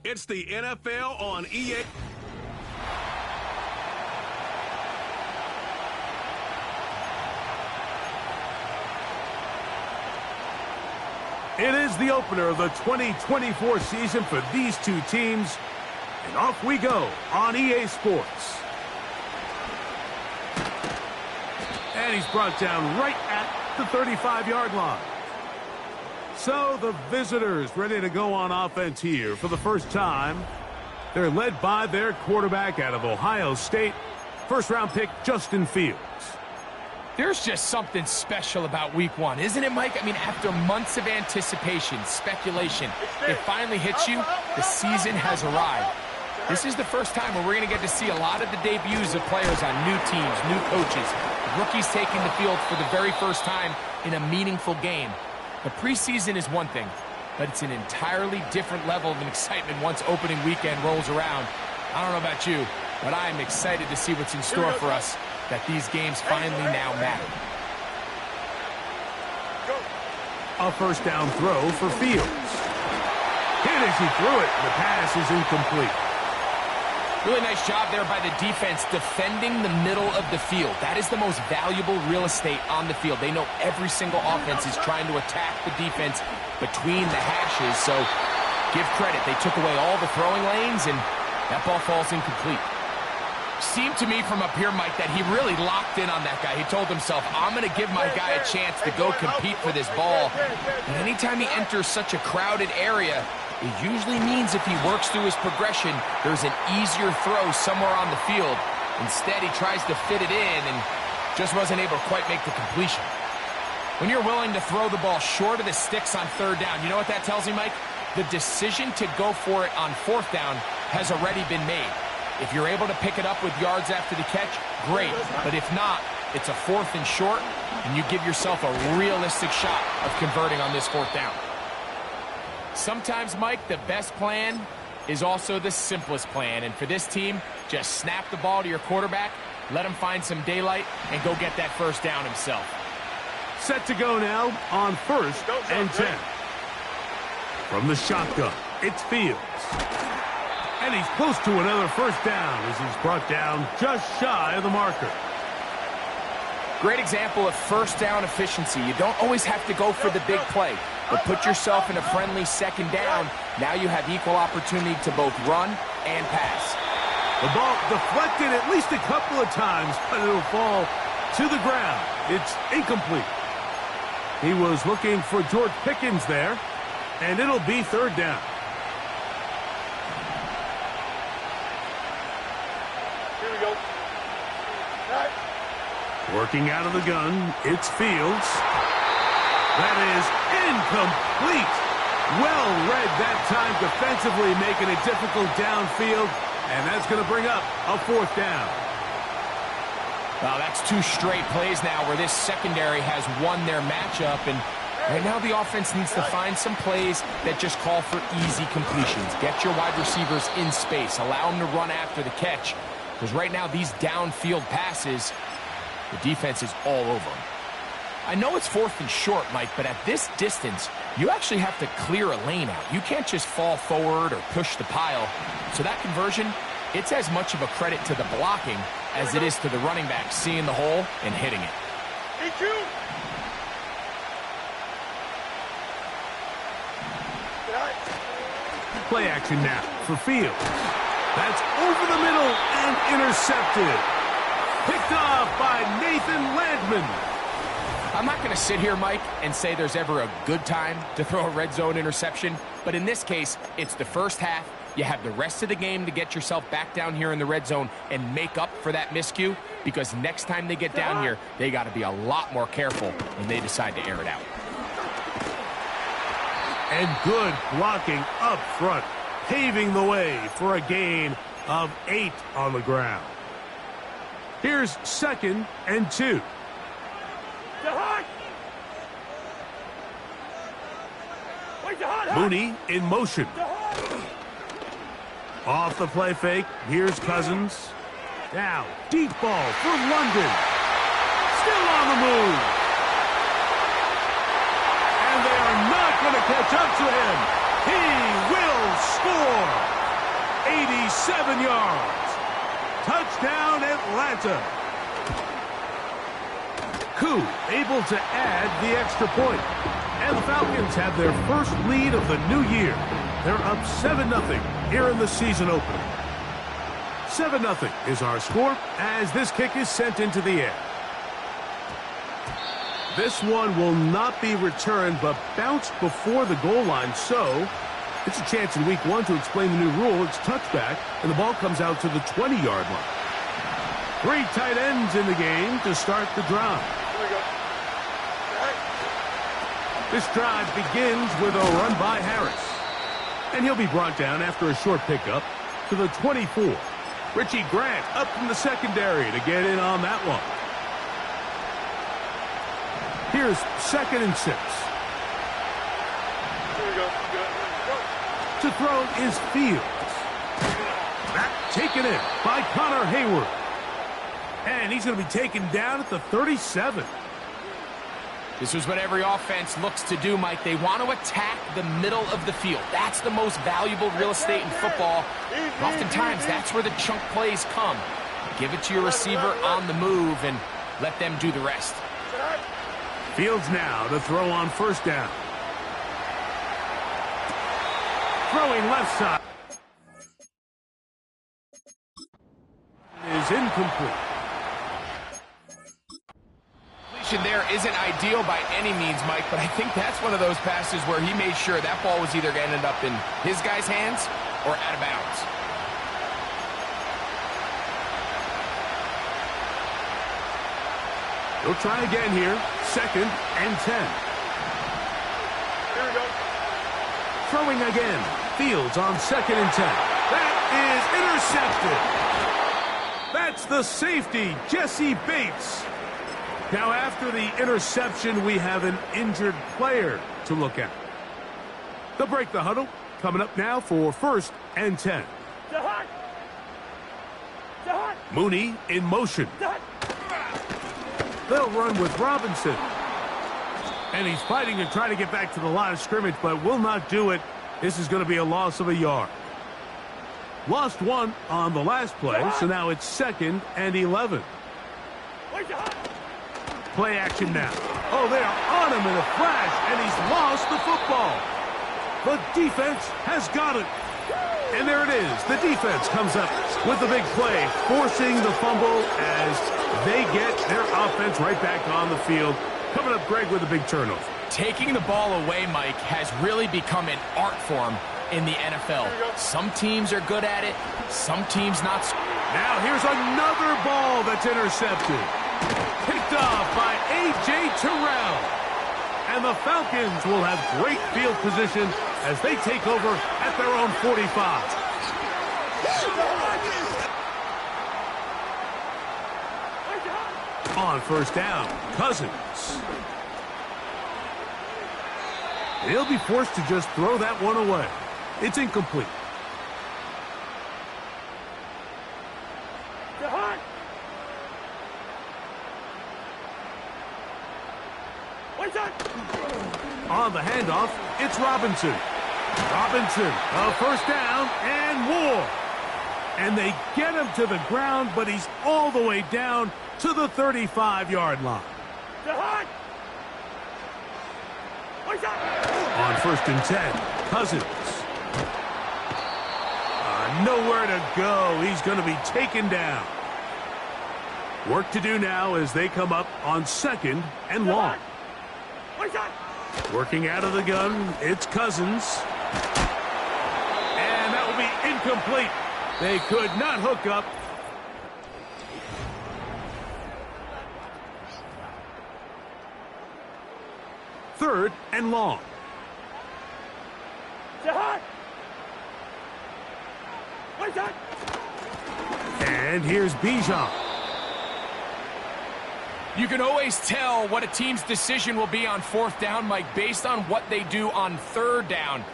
It's the NFL on EA. It is the opener of the 2024 season for these two teams. And off we go on EA Sports. And he's brought down right at the 35-yard line. So the visitors ready to go on offense here for the first time. They're led by their quarterback out of Ohio State, first-round pick Justin Fields. There's just something special about week one, isn't it, Mike? I mean, after months of anticipation, speculation, it finally hits you. The season has arrived. This is the first time where we're going to get to see a lot of the debuts of players on new teams, new coaches, rookies taking the field for the very first time in a meaningful game. The preseason is one thing, but it's an entirely different level of excitement once opening weekend rolls around. I don't know about you, but I'm excited to see what's in store for us, that these games finally now matter. A first down throw for Fields. Hit as he threw it. The pass is incomplete. Really nice job there by the defense defending the middle of the field. That is the most valuable real estate on the field. They know every single offense is trying to attack the defense between the hashes, so give credit. They took away all the throwing lanes, and that ball falls incomplete. Seemed to me from up here, Mike, that he really locked in on that guy. He told himself, I'm going to give my guy a chance to go compete for this ball. And anytime he enters such a crowded area, it usually means if he works through his progression, there's an easier throw somewhere on the field. Instead, he tries to fit it in and just wasn't able to quite make the completion. When you're willing to throw the ball short of the sticks on third down, you know what that tells me, Mike? The decision to go for it on fourth down has already been made. If you're able to pick it up with yards after the catch, great. But if not, it's a fourth and short, and you give yourself a realistic shot of converting on this fourth down. Sometimes, Mike, the best plan is also the simplest plan. And for this team, just snap the ball to your quarterback, let him find some daylight, and go get that first down himself. Set to go now on 1st and 10. From the shotgun, it's Fields. And he's close to another first down as he's brought down just shy of the marker. Great example of first down efficiency. You don't always have to go for the big play, but put yourself in a friendly second down. Now you have equal opportunity to both run and pass. The ball deflected at least a couple of times, but it'll fall to the ground. It's incomplete. He was looking for George Pickens there, and it'll be third down. Working out of the gun, it's Fields. That is incomplete. Well read that time defensively, making it difficult downfield, and that's going to bring up a fourth down. Well, that's two straight plays now where this secondary has won their matchup, and right now the offense needs to find some plays that just call for easy completions. Get your wide receivers in space. Allow them to run after the catch, because right now these downfield passes, the defense is all over them. I know it's fourth and short, Mike, but at this distance, you actually have to clear a lane out. You can't just fall forward or push the pile. So that conversion, it's as much of a credit to the blocking as it is to the running back seeing the hole and hitting it. Play action now for Fields. That's over the middle and intercepted. Picked off by Nathan Landman. I'm not going to sit here, Mike, and say there's ever a good time to throw a red zone interception, but in this case, it's the first half. You have the rest of the game to get yourself back down here in the red zone and make up for that miscue, because next time they get down here, they got to be a lot more careful when they decide to air it out. And good blocking up front, paving the way for a gain of 8 on the ground. Here's 2nd and 2. Mooney in motion. Off the play fake, here's Cousins. Now, deep ball for London. Still on the move. And they are not going to catch up to him. He will score. 87 yards. Touchdown, Atlanta. Koo able to add the extra point. And the Falcons have their first lead of the new year. They're up 7-0 here in the season opener. 7-0 is our score as this kick is sent into the air. This one will not be returned but bounced before the goal line, so it's a chance in week 1 to explain the new rule. It's touchback, and the ball comes out to the 20-yard line. 3 tight ends in the game to start the drive. This drive begins with a run by Harris. And he'll be brought down after a short pickup to the 24. Richie Grant up from the secondary to get in on that one. Here's 2nd and 6. To throw is Fields. That taken in by Connor Hayward. And he's going to be taken down at the 37. This is what every offense looks to do, Mike. They want to attack the middle of the field. That's the most valuable real estate in football. Oftentimes, that's where the chunk plays come. Give it to your receiver on the move and let them do the rest. Fields now to throw on 1st down. Throwing left side. Is incomplete. There isn't ideal by any means, Mike, but I think that's one of those passes where he made sure that ball was either going to end up in his guy's hands or out of bounds. He'll try again here. 2nd and 10. Here we go. Throwing again. Fields on 2nd and 10. That is intercepted. That's the safety, Jesse Bates. Now, after the interception, we have an injured player to look at. They'll break the huddle. Coming up now for 1st and 10. Mooney in motion. They'll run with Robinson. And he's fighting and trying to get back to the line of scrimmage, but will not do it. This is going to be a loss of a yard. Lost 1 on the last play, so now it's 2nd and 11. Play action now. Oh, they are on him in a flash, and he's lost the football. The defense has got it. And there it is. The defense comes up with the big play, forcing the fumble as they get their offense right back on the field. Coming up, Greg, with a big turnover. Taking the ball away, Mike, has really become an art form in the NFL. Some teams are good at it, some teams not. Now here's another ball that's intercepted. Picked off by A.J. Terrell. And the Falcons will have great field position as they take over at their own 45. On 1st down, Cousins. He'll be forced to just throw that one away. It's incomplete. On the handoff, it's Robinson. Robinson, a 1st down and more. And they get him to the ground, but he's all the way down to the 35-yard line. On 1st and 10, Cousins. Nowhere to go. He's going to be taken down. Work to do now as they come up on 2nd and long. Working out of the gun, it's Cousins. And that will be incomplete. They could not hook up. Third and long. And here's Bijan. You can always tell what a team's decision will be on 4th down, Mike, based on what they do on 3rd down.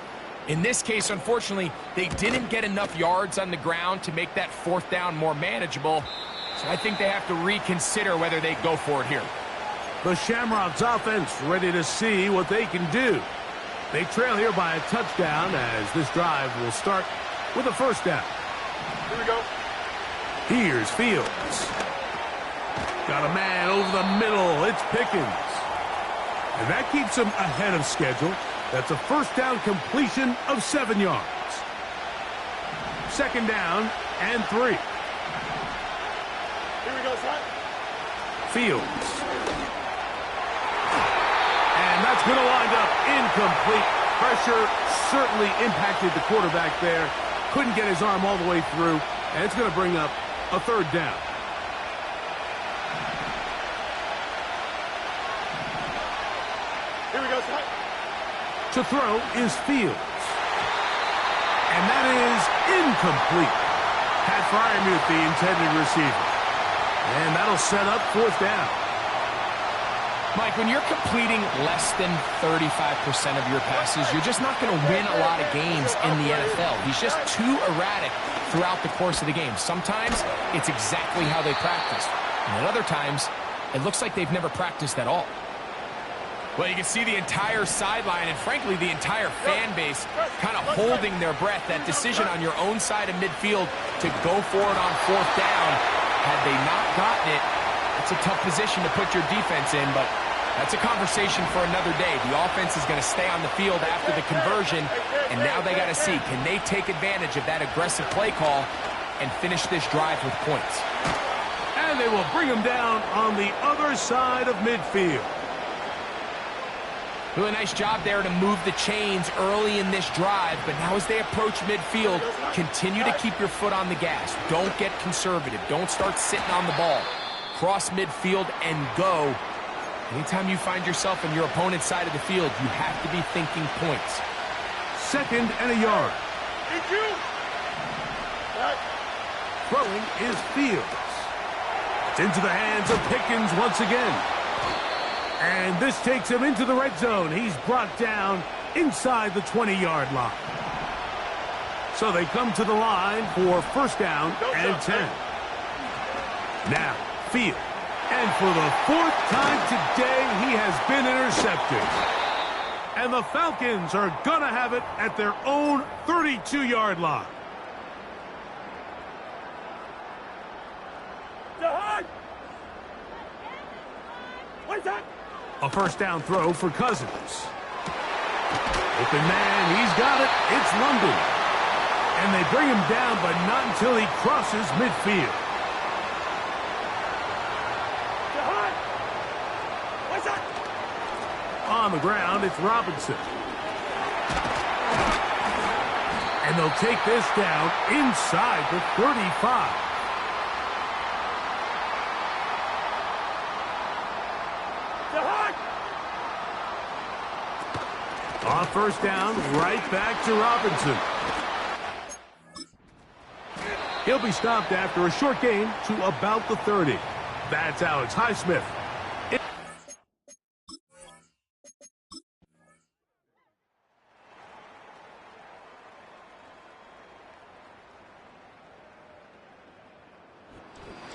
In this case, unfortunately, they didn't get enough yards on the ground to make that fourth down more manageable. So I think they have to reconsider whether they go for it here. The Shamrocks offense ready to see what they can do. They trail here by a touchdown as this drive will start with a first down. Here we go. Here's Fields. Got a man over the middle. It's Pickens. And that keeps him ahead of schedule. That's a first down completion of 7 yards. Second down and 3. Here we go, son. Fields. And that's going to wind up incomplete. Pressure certainly impacted the quarterback there. Couldn't get his arm all the way through. And it's going to bring up a third down. Here we go, son. To throw is Fields. And that is incomplete. Pat Freiermuth, the intended receiver. And that'll set up fourth down. Mike, when you're completing less than 35% of your passes, you're just not going to win a lot of games in the NFL. He's just too erratic throughout the course of the game. Sometimes it's exactly how they practice. And at other times, it looks like they've never practiced at all. Well, you can see the entire sideline and, frankly, the entire fan base kind of holding their breath. That decision on your own side of midfield to go for it on fourth down, had they not gotten it, it's a tough position to put your defense in, but that's a conversation for another day. The offense is going to stay on the field after the conversion, and now they got to see, can they take advantage of that aggressive play call and finish this drive with points? And they will bring him down on the other side of midfield. Really nice job there to move the chains early in this drive, but now as they approach midfield, continue to keep your foot on the gas. Don't get conservative. Don't start sitting on the ball. Cross midfield and go. Anytime you find yourself on your opponent's side of the field, you have to be thinking points. Second and a yard. Thank you. Throwing is Fields. It's into the hands of Pickens once again. And this takes him into the red zone. He's brought down inside the 20-yard line. So they come to the line for first down and 10. Now, Fields. And for the fourth time today, he has been intercepted. And the Falcons are going to have it at their own 32-yard line. A first down throw for Cousins. Open man, he's got it. It's London. And they bring him down, but not until he crosses midfield. On the ground, it's Robinson. And they'll take this down inside the 35. On first down, right back to Robinson. He'll be stopped after a short gain to about the 30. That's Alex Highsmith.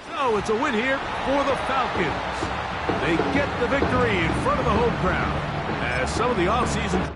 So it's a win here for the Falcons. They get the victory in front of the home crowd as some of the offseason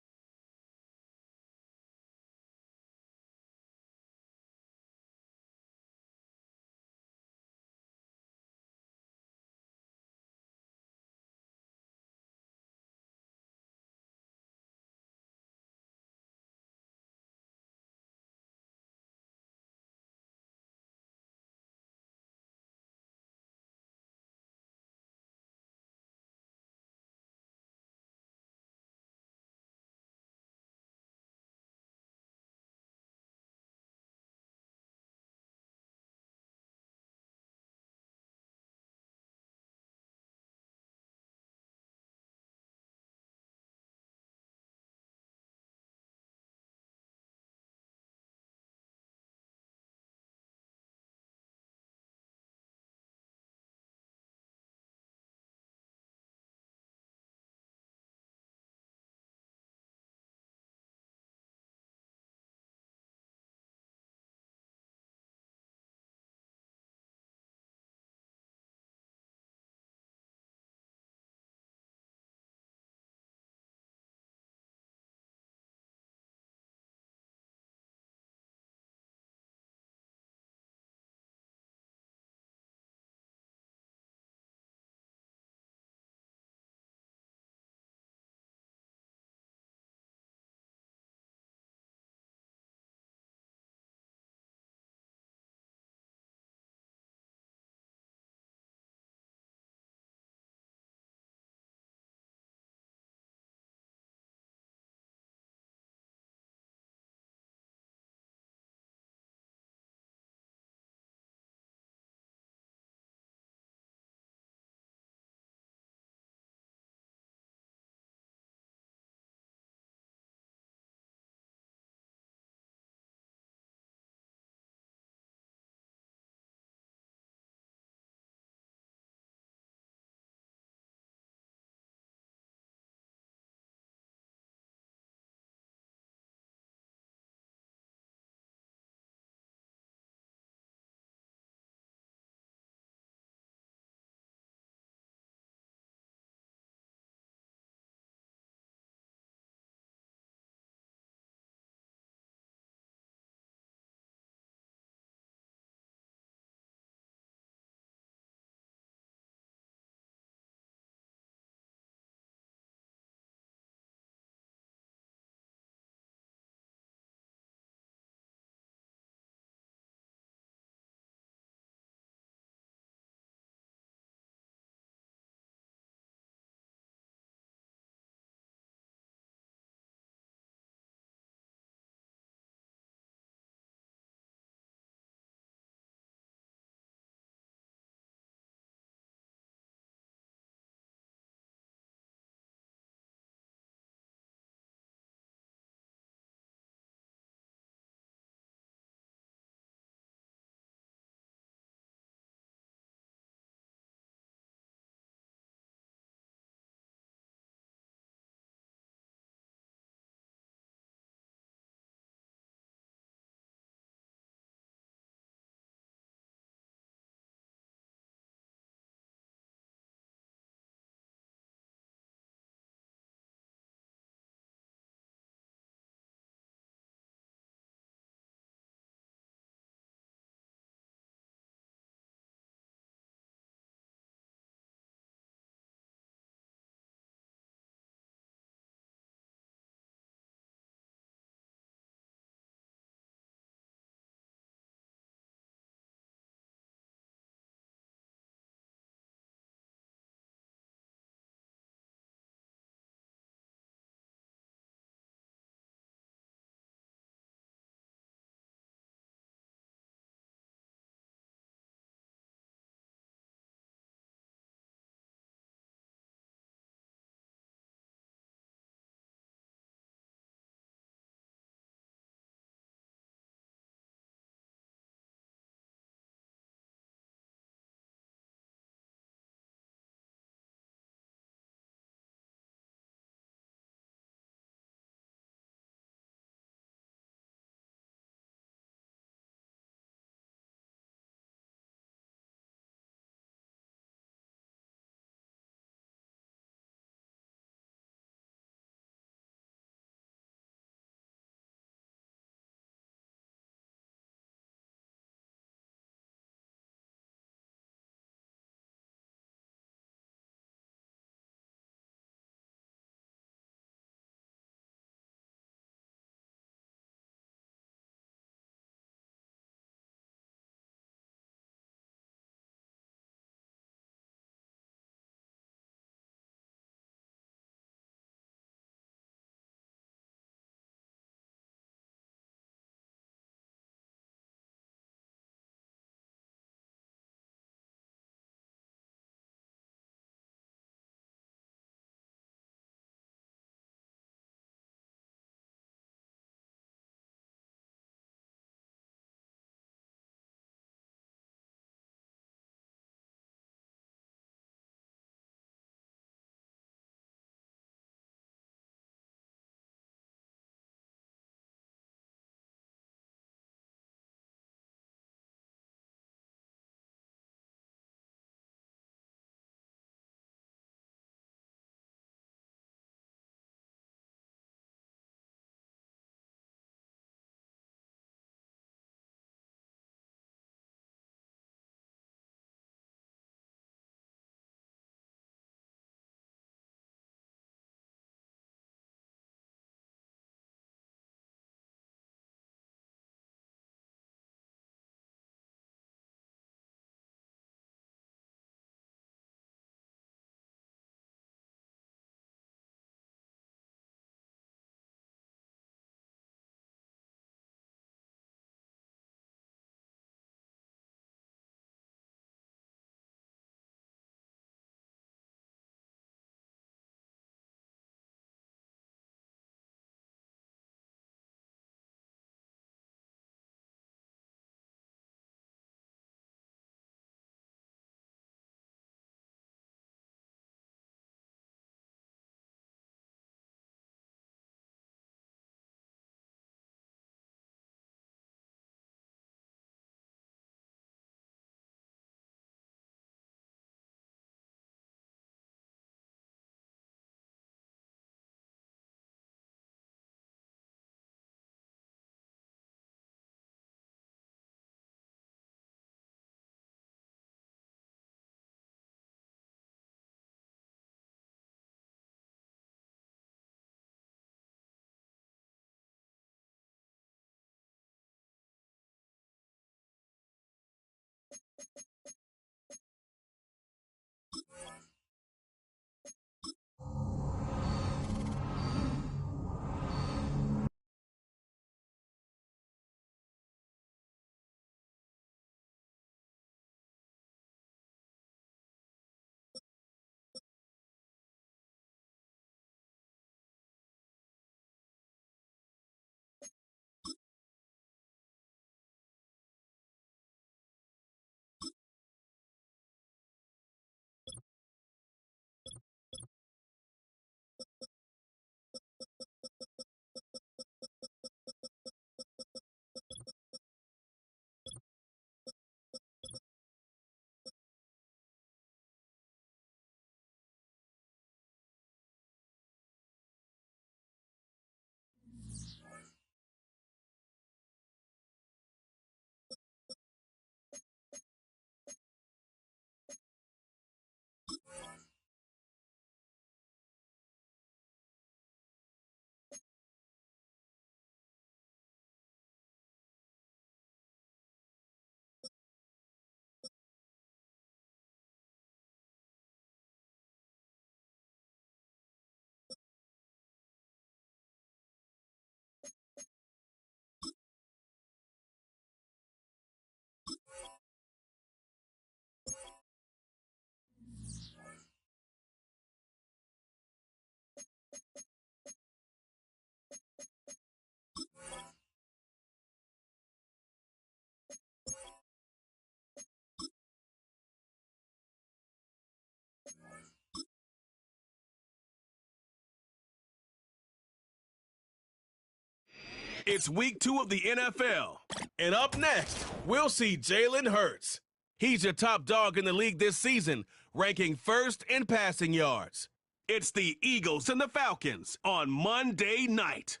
It's week 2 of the NFL. And up next, we'll see Jalen Hurts. He's your top dog in the league this season, ranking first in passing yards. It's the Eagles and the Falcons on Monday night.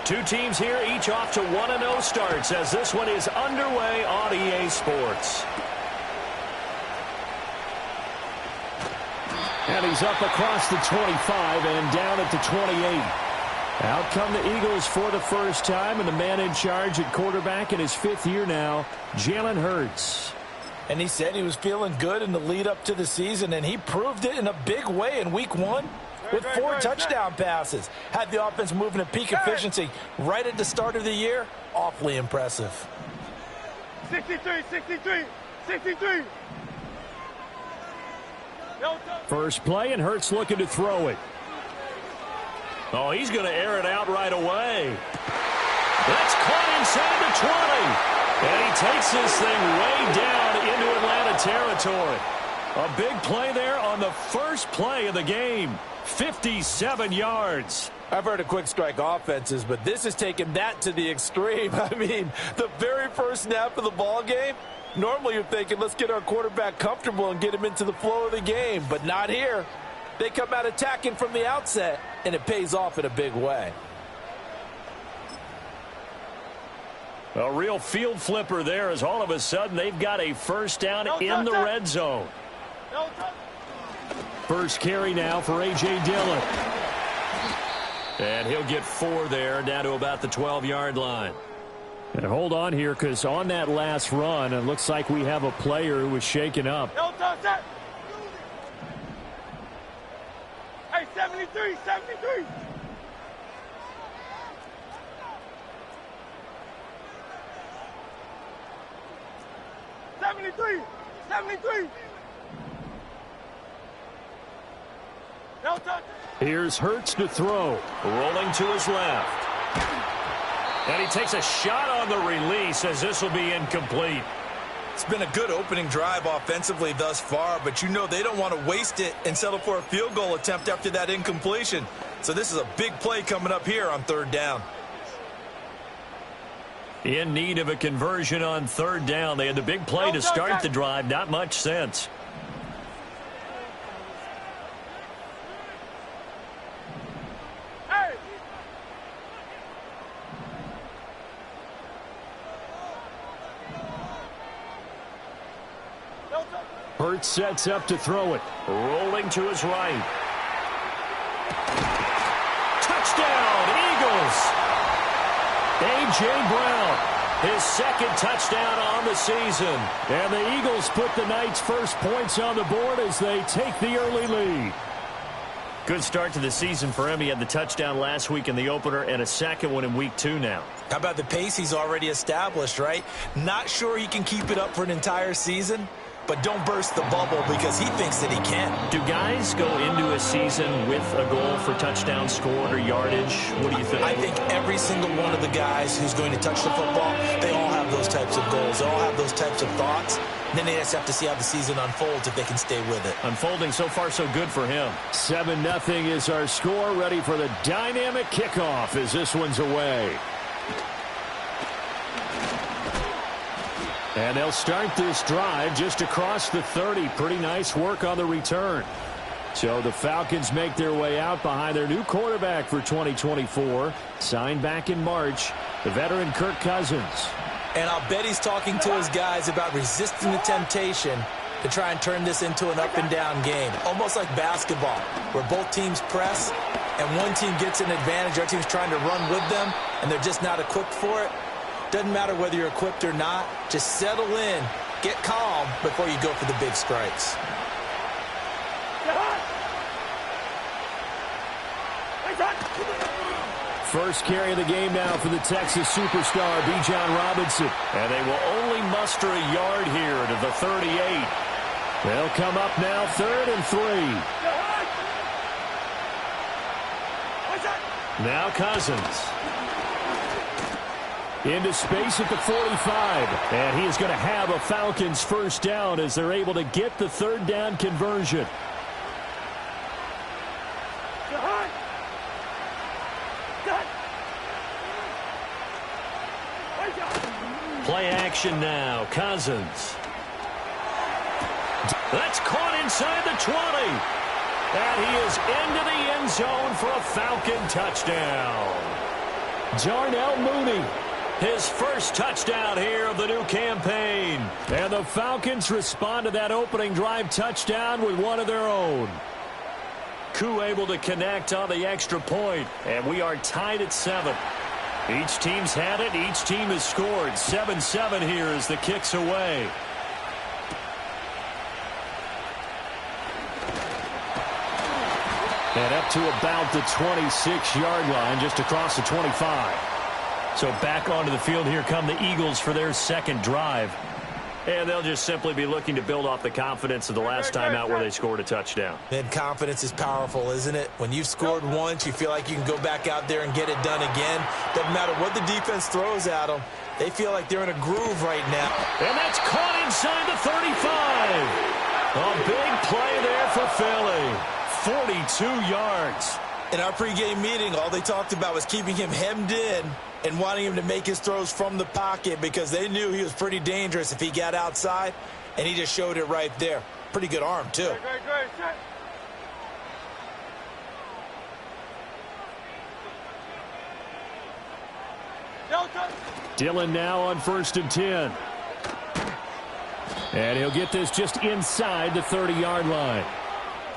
Two teams here, each off to 1-0 starts as this one is underway on EA Sports. And he's up across the 25 and down at the 28. Out come the Eagles for the first time, and the man in charge at quarterback in his 5th year now, Jalen Hurts. And he said he was feeling good in the lead up to the season, and he proved it in a big way in week 1. With 4 touchdown passes. Had the offense moving at peak efficiency right at the start of the year. Awfully impressive. 63, 63, 63. First play, and Hurts looking to throw it. Oh, he's going to air it out right away. That's caught inside the 20. And he takes this thing way down into Atlanta territory. A big play there on the first play of the game. 57 yards. I've heard of quick strike offenses, but this is taking that to the extreme. I mean, the very first snap of the ball game, normally you're thinking, let's get our quarterback comfortable and get him into the flow of the game, but not here. They come out attacking from the outset, and it pays off in a big way. A real field flipper there as all of a sudden they've got a first down in the red zone. First carry now for A.J. Dillon. And he'll get 4 there, down to about the 12-yard line. And hold on here, because on that last run, it looks like we have a player who was shaken up. Hey, 73, 73. Here's Hurts to throw. Rolling to his left. And he takes a shot on the release as this will be incomplete. It's been a good opening drive offensively thus far, but you know they don't want to waste it and settle for a field goal attempt after that incompletion. So this is a big play coming up here on 3rd down. In need of a conversion on 3rd down. They had the big play to start the drive. Not much sense. Hurts sets up to throw it. Rolling to his right. Touchdown, Eagles! A.J. Brown, his 2nd touchdown on the season. And the Eagles put the night's first points on the board as they take the early lead. Good start to the season for him. He had the touchdown last week in the opener and a 2nd one in week 2 now. How about the pace he's already established, right? Not sure he can keep it up for an entire season, but don't burst the bubble because he thinks that he can. Do guys go into a season with a goal for touchdown scored or yardage? What do you think? I think every single one of the guys who's going to touch the football, they all have those types of goals. They all have those types of thoughts. And then they just have to see how the season unfolds if they can stay with it. Unfolding so far so good for him. 7-0 is our score. Ready for the dynamic kickoff as this one's away. And they'll start this drive just across the 30. Pretty nice work on the return. So the Falcons make their way out behind their new quarterback for 2024. Signed back in March, the veteran Kirk Cousins. And I'll bet he's talking to his guys about resisting the temptation to try and turn this into an up-and-down game. Almost like basketball, where both teams press, and one team gets an advantage. Our team's trying to run with them, and they're just not equipped for it. Doesn't matter whether you're equipped or not. Just settle in, get calm before you go for the big strikes. First carry of the game now for the Texas superstar, Bijan Robinson. And they will only muster a yard here to the 38. They'll come up now 3rd and 3. Now Cousins. Into space at the 45. And he is going to have a Falcons first down as they're able to get the 3rd down conversion. Play action now. Cousins. That's caught inside the 20. And he is into the end zone for a Falcon touchdown. Darnell Mooney, his first touchdown here of the new campaign. And the Falcons respond to that opening drive touchdown with one of their own. Koo able to connect on the extra point, and we are tied at 7. Each team's had it. Each team has scored. 7-7 here as the kick's away. And up to about the 26-yard line, just across the 25. So back onto the field, here come the Eagles for their second drive. And they'll just simply be looking to build off the confidence of the last time out where they scored a touchdown. And confidence is powerful, isn't it? When you've scored once, you feel like you can go back out there and get it done again. Doesn't matter what the defense throws at them. They feel like they're in a groove right now. And that's caught inside the 35. A big play there for Philly. 42 yards. In our pregame meeting, all they talked about was keeping him hemmed in and wanting him to make his throws from the pocket because they knew he was pretty dangerous if he got outside, and he just showed it right there. Pretty good arm, too. Dillon now on 1st and 10. And he'll get this just inside the 30-yard line.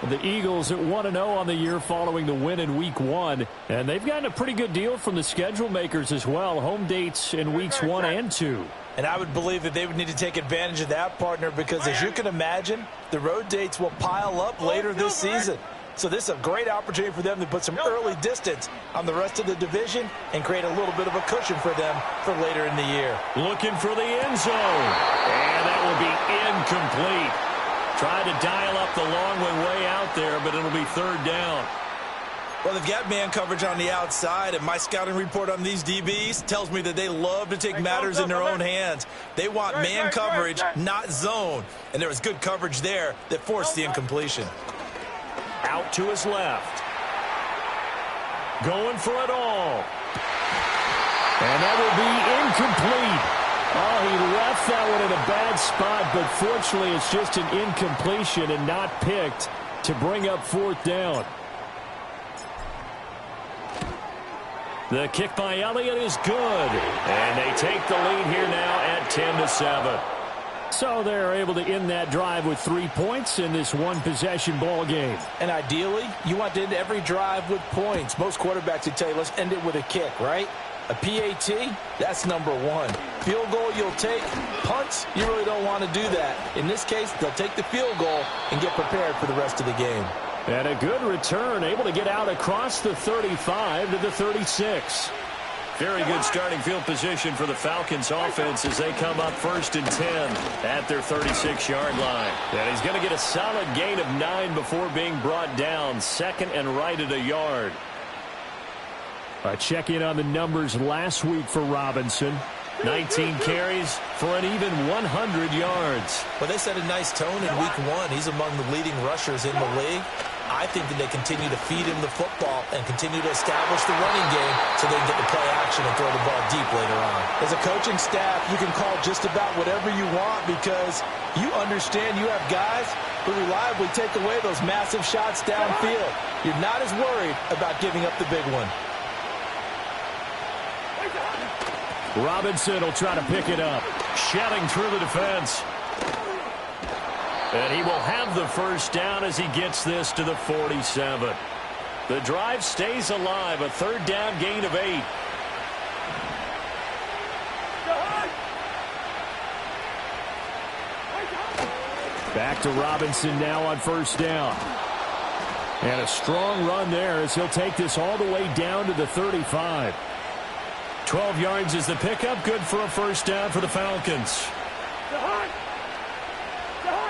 The Eagles at 1-0 on the year following the win in Week 1. And they've gotten a pretty good deal from the schedule makers as well. Home dates in Weeks 1 and 2. And I would believe that they would need to take advantage of that, partner, because as you can imagine, the road dates will pile up later this season. So this is a great opportunity for them to put some early distance on the rest of the division and create a little bit of a cushion for them for later in the year. Looking for the end zone. And that will be incomplete. Tried to dial up the long way out there, but it'll be 3rd down. Well, they've got man coverage on the outside, and my scouting report on these DBs tells me that they love to take matters in their own hands. They want man coverage, not zone. And there was good coverage there that forced the incompletion. Out to his left. Going for it all. And that will be incomplete. Oh, he left that one in a bad spot, but fortunately it's just an incompletion and not picked to bring up 4th down. The kick by Elliott is good, and they take the lead here now at 10-7. So they're able to end that drive with 3 points in this one-possession ball game. And ideally, you want to end every drive with points. Most quarterbacks would tell you, let's end it with a kick, right? A PAT, that's number 1. Field goal you'll take. Punts, you really don't want to do that. In this case, they'll take the field goal and get prepared for the rest of the game. And a good return, able to get out across the 35 to the 36. Very good starting field position for the Falcons offense as they come up 1st and 10 at their 36-yard line. And he's going to get a solid gain of 9 before being brought down. 2nd and right at a yard. Check in on the numbers last week for Robinson. 19 carries for an even 100 yards. Well, they set a nice tone in Week 1. He's among the leading rushers in the league. I think that they continue to feed him the football and continue to establish the running game so they can get the play action and throw the ball deep later on. As a coaching staff, you can call just about whatever you want because you understand you have guys who reliably take away those massive shots downfield. You're not as worried about giving up the big one. Robinson will try to pick it up. Shelling through the defense. And he will have the first down as he gets this to the 47. The drive stays alive. A 3rd down gain of 8. Back to Robinson now on 1st down. And a strong run there as he'll take this all the way down to the 35. 12 yards is the pickup. Good for a first down for the Falcons.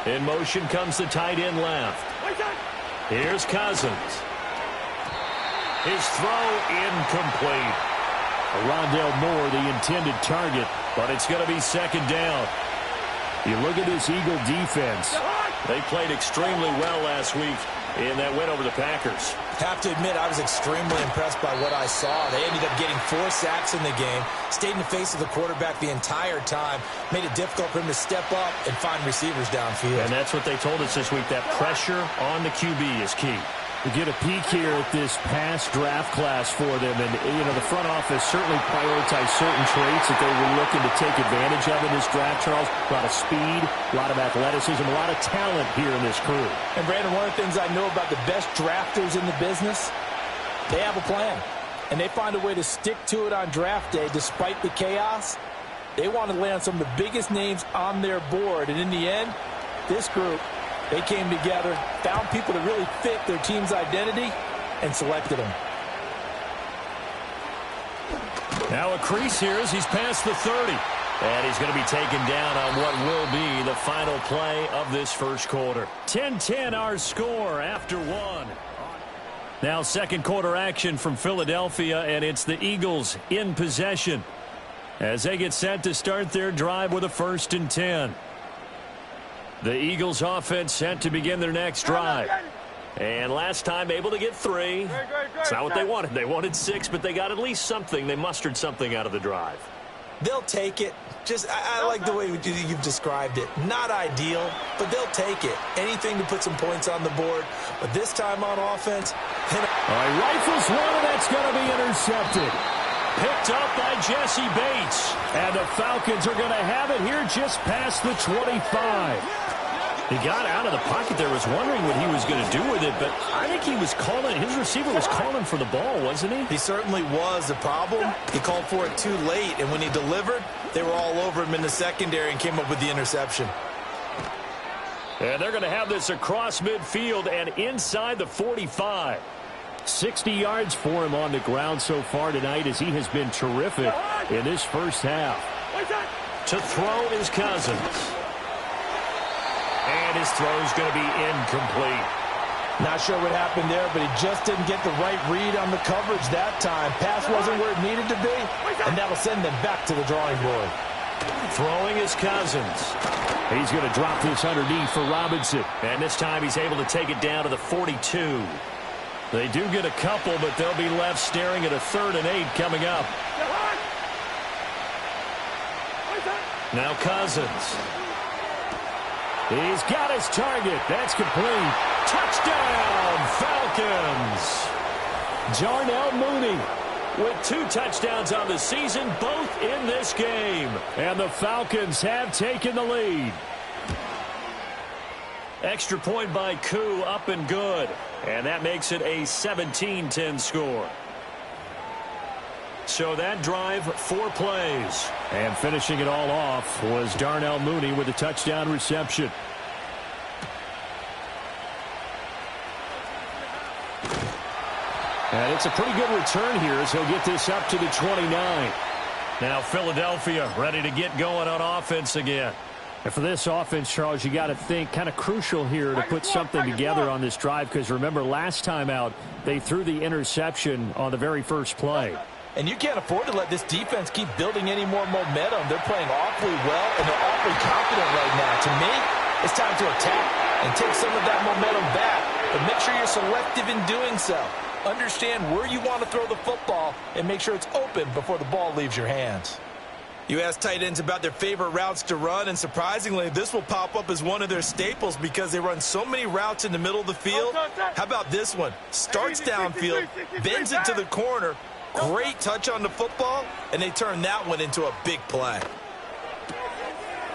In motion comes the tight end left. Here's Cousins. His throw incomplete. Rondale Moore, the intended target, but it's going to be second down. You look at this Eagle defense. They played extremely well last week in that win over the Packers. Have to admit, I was extremely impressed by what I saw. They ended up getting 4 sacks in the game, stayed in the face of the quarterback the entire time, made it difficult for him to step up and find receivers downfield. And that's what they told us this week, that pressure on the QB is key. We get a peek here at this past draft class for them, and the front office certainly prioritized certain traits that they were looking to take advantage of in this draft, Charles. A lot of speed, a lot of athleticism, a lot of talent here in this crew. And Brandon, one of the things I know about the best drafters in the business, they have a plan, and they find a way to stick to it on draft day despite the chaos. They want to land some of the biggest names on their board, and in the end, this group, they came together, found people that really fit their team's identity, and selected them. Now a crease here as he's past the 30. And he's going to be taken down on what will be the final play of this first quarter. 10-10 our score after 1. Now second quarter action from Philadelphia, and it's the Eagles in possession as they get set to start their drive with a 1st and 10. The Eagles offense set to begin their next drive. And last time able to get 3. It's not what they wanted. They wanted 6, but they got at least something. They mustered something out of the drive. They'll take it. I like the way you've described it. Not ideal, but they'll take it. Anything to put some points on the board. But this time on offense. All right, rifles one, and that's going to be intercepted. Picked up by Jesse Bates. And the Falcons are going to have it here just past the 25. He got out of the pocket there, was wondering what he was going to do with it, but I think he was calling, his receiver was calling for the ball, wasn't he? He certainly was. The problem, he called for it too late, and when he delivered, they were all over him in the secondary and came up with the interception. And they're going to have this across midfield and inside the 45. 60 yards for him on the ground so far tonight as he has been terrific in this first half. To throw is Cousins. And his throw's going to be incomplete. Not sure what happened there, but he just didn't get the right read on the coverage that time. Pass wasn't where it needed to be, and that'll send them back to the drawing board. Throwing is Cousins. He's going to drop this underneath for Robinson. And this time he's able to take it down to the 42. They do get a couple, but they'll be left staring at a 3rd and 8 coming up. Now Cousins. He's got his target. That's complete. Touchdown, Falcons. Darnell Mooney with 2 touchdowns on the season, both in this game. And the Falcons have taken the lead. Extra point by Koo, up and good. And that makes it a 17-10 score. So that drive, 4 plays. And finishing it all off was Darnell Mooney with a touchdown reception. And it's a pretty good return here as he'll get this up to the 29. Now Philadelphia ready to get going on offense again. And for this offense, Charles, you got to think kind of crucial here to put something together on this drive, because remember last time out they threw the interception on the very first play. And you can't afford to let this defense keep building any more momentum. They're playing awfully well, and they're awfully confident right now. To me, it's time to attack and take some of that momentum back. But make sure you're selective in doing so. Understand where you want to throw the football and make sure it's open before the ball leaves your hands. You ask tight ends about their favorite routes to run, and surprisingly, this will pop up as one of their staples because they run so many routes in the middle of the field. How about this one? Starts downfield, bends it to the corner, great touch on the football, and they turn that one into a big play.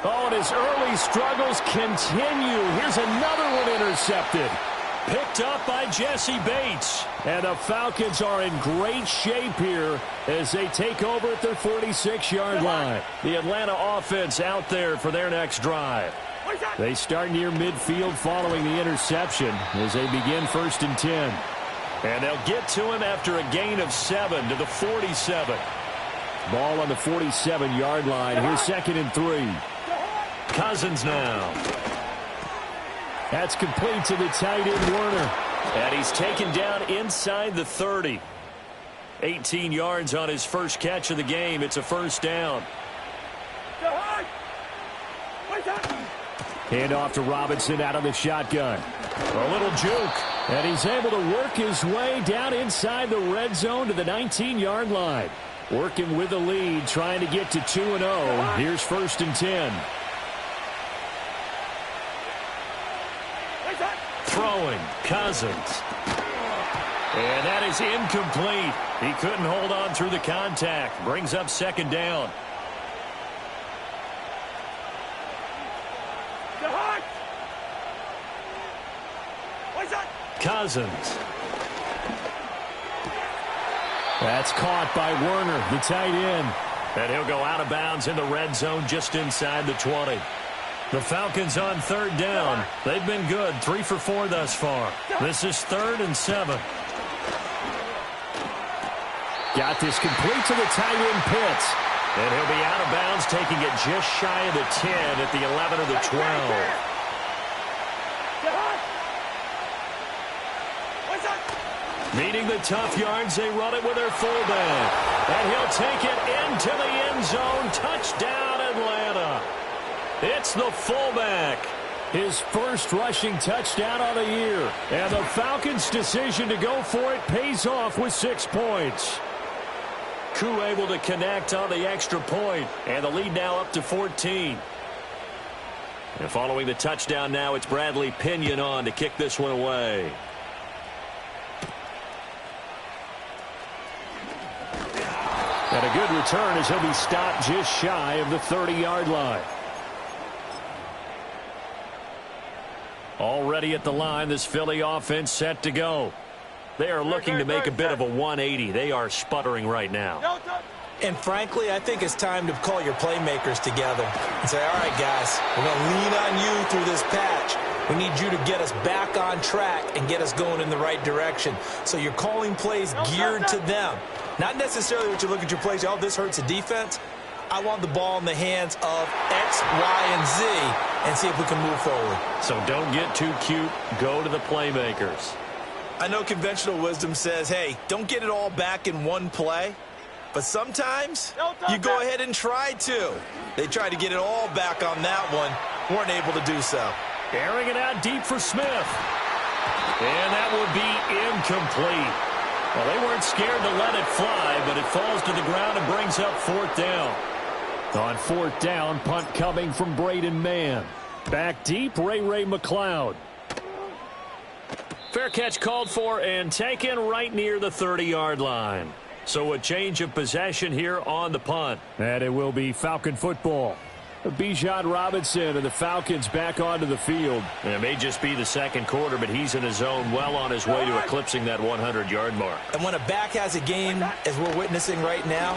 Oh, and his early struggles continue. Here's another one intercepted. Picked up by Jesse Bates. And the Falcons are in great shape here as they take over at their 46-yard line. The Atlanta offense out there for their next drive. They start near midfield following the interception as they begin 1st and 10. And they'll get to him after a gain of 7 to the 47. Ball on the 47-yard line. Here's 2nd and 3. Cousins now. That's complete to the tight end, Werner. And he's taken down inside the 30. 18 yards on his first catch of the game. It's a 1st down. Hand off to Robinson out of the shotgun. A little juke. And he's able to work his way down inside the red zone to the 19-yard line. Working with the lead, trying to get to 2-0. Here's 1st and 10. Throwing, Cousins. And that is incomplete. He couldn't hold on through the contact. Brings up 2nd down. Cousins. That's caught by Werner, the tight end. And he'll go out of bounds in the red zone just inside the 20. The Falcons on 3rd down. They've been good, 3 for 4 thus far. This is 3rd and 7. Got this complete to the tight end, Pitts. And he'll be out of bounds, taking it just shy of the 10 at the 11 or the 12. Needing the tough yards, they run it with their fullback. And he'll take it into the end zone. Touchdown, Atlanta. It's the fullback. His first rushing touchdown of the year. And the Falcons' decision to go for it pays off with 6 points. Koo able to connect on the extra point. And the lead now up to 14. And following the touchdown now, it's Bradley Pinion on to kick this one away. And a good return as he'll be stopped just shy of the 30-yard line. Already at the line, this Philly offense set to go. They are looking to make a bit of a 180. They are sputtering right now. And frankly, I think it's time to call your playmakers together and say, all right, guys, we're going to lean on you through this patch. We need you to get us back on track and get us going in the right direction. So you're calling plays geared to them. Not necessarily what you look at your plays, oh, this hurts the defense. I want the ball in the hands of X, Y, and Z and see if we can move forward. So don't get too cute. Go to the playmakers. I know conventional wisdom says, hey, don't get it all back in one play. But sometimes you go ahead and try to. They tried to get it all back on that one. Weren't able to do so. Airing it out deep for Smith. And that would be incomplete. Well, they weren't scared to let it fly, but it falls to the ground and brings up 4th down. On 4th down, punt coming from Braden Mann. Back deep, Ray McLeod. Fair catch called for and taken right near the 30-yard line. So a change of possession here on the punt. And it will be Falcon football. Bijan Robinson and the Falcons back onto the field. And it may just be the 2nd quarter, but he's in his zone, well on his way to eclipsing that 100-yard mark. And when a back has a game, as we're witnessing right now,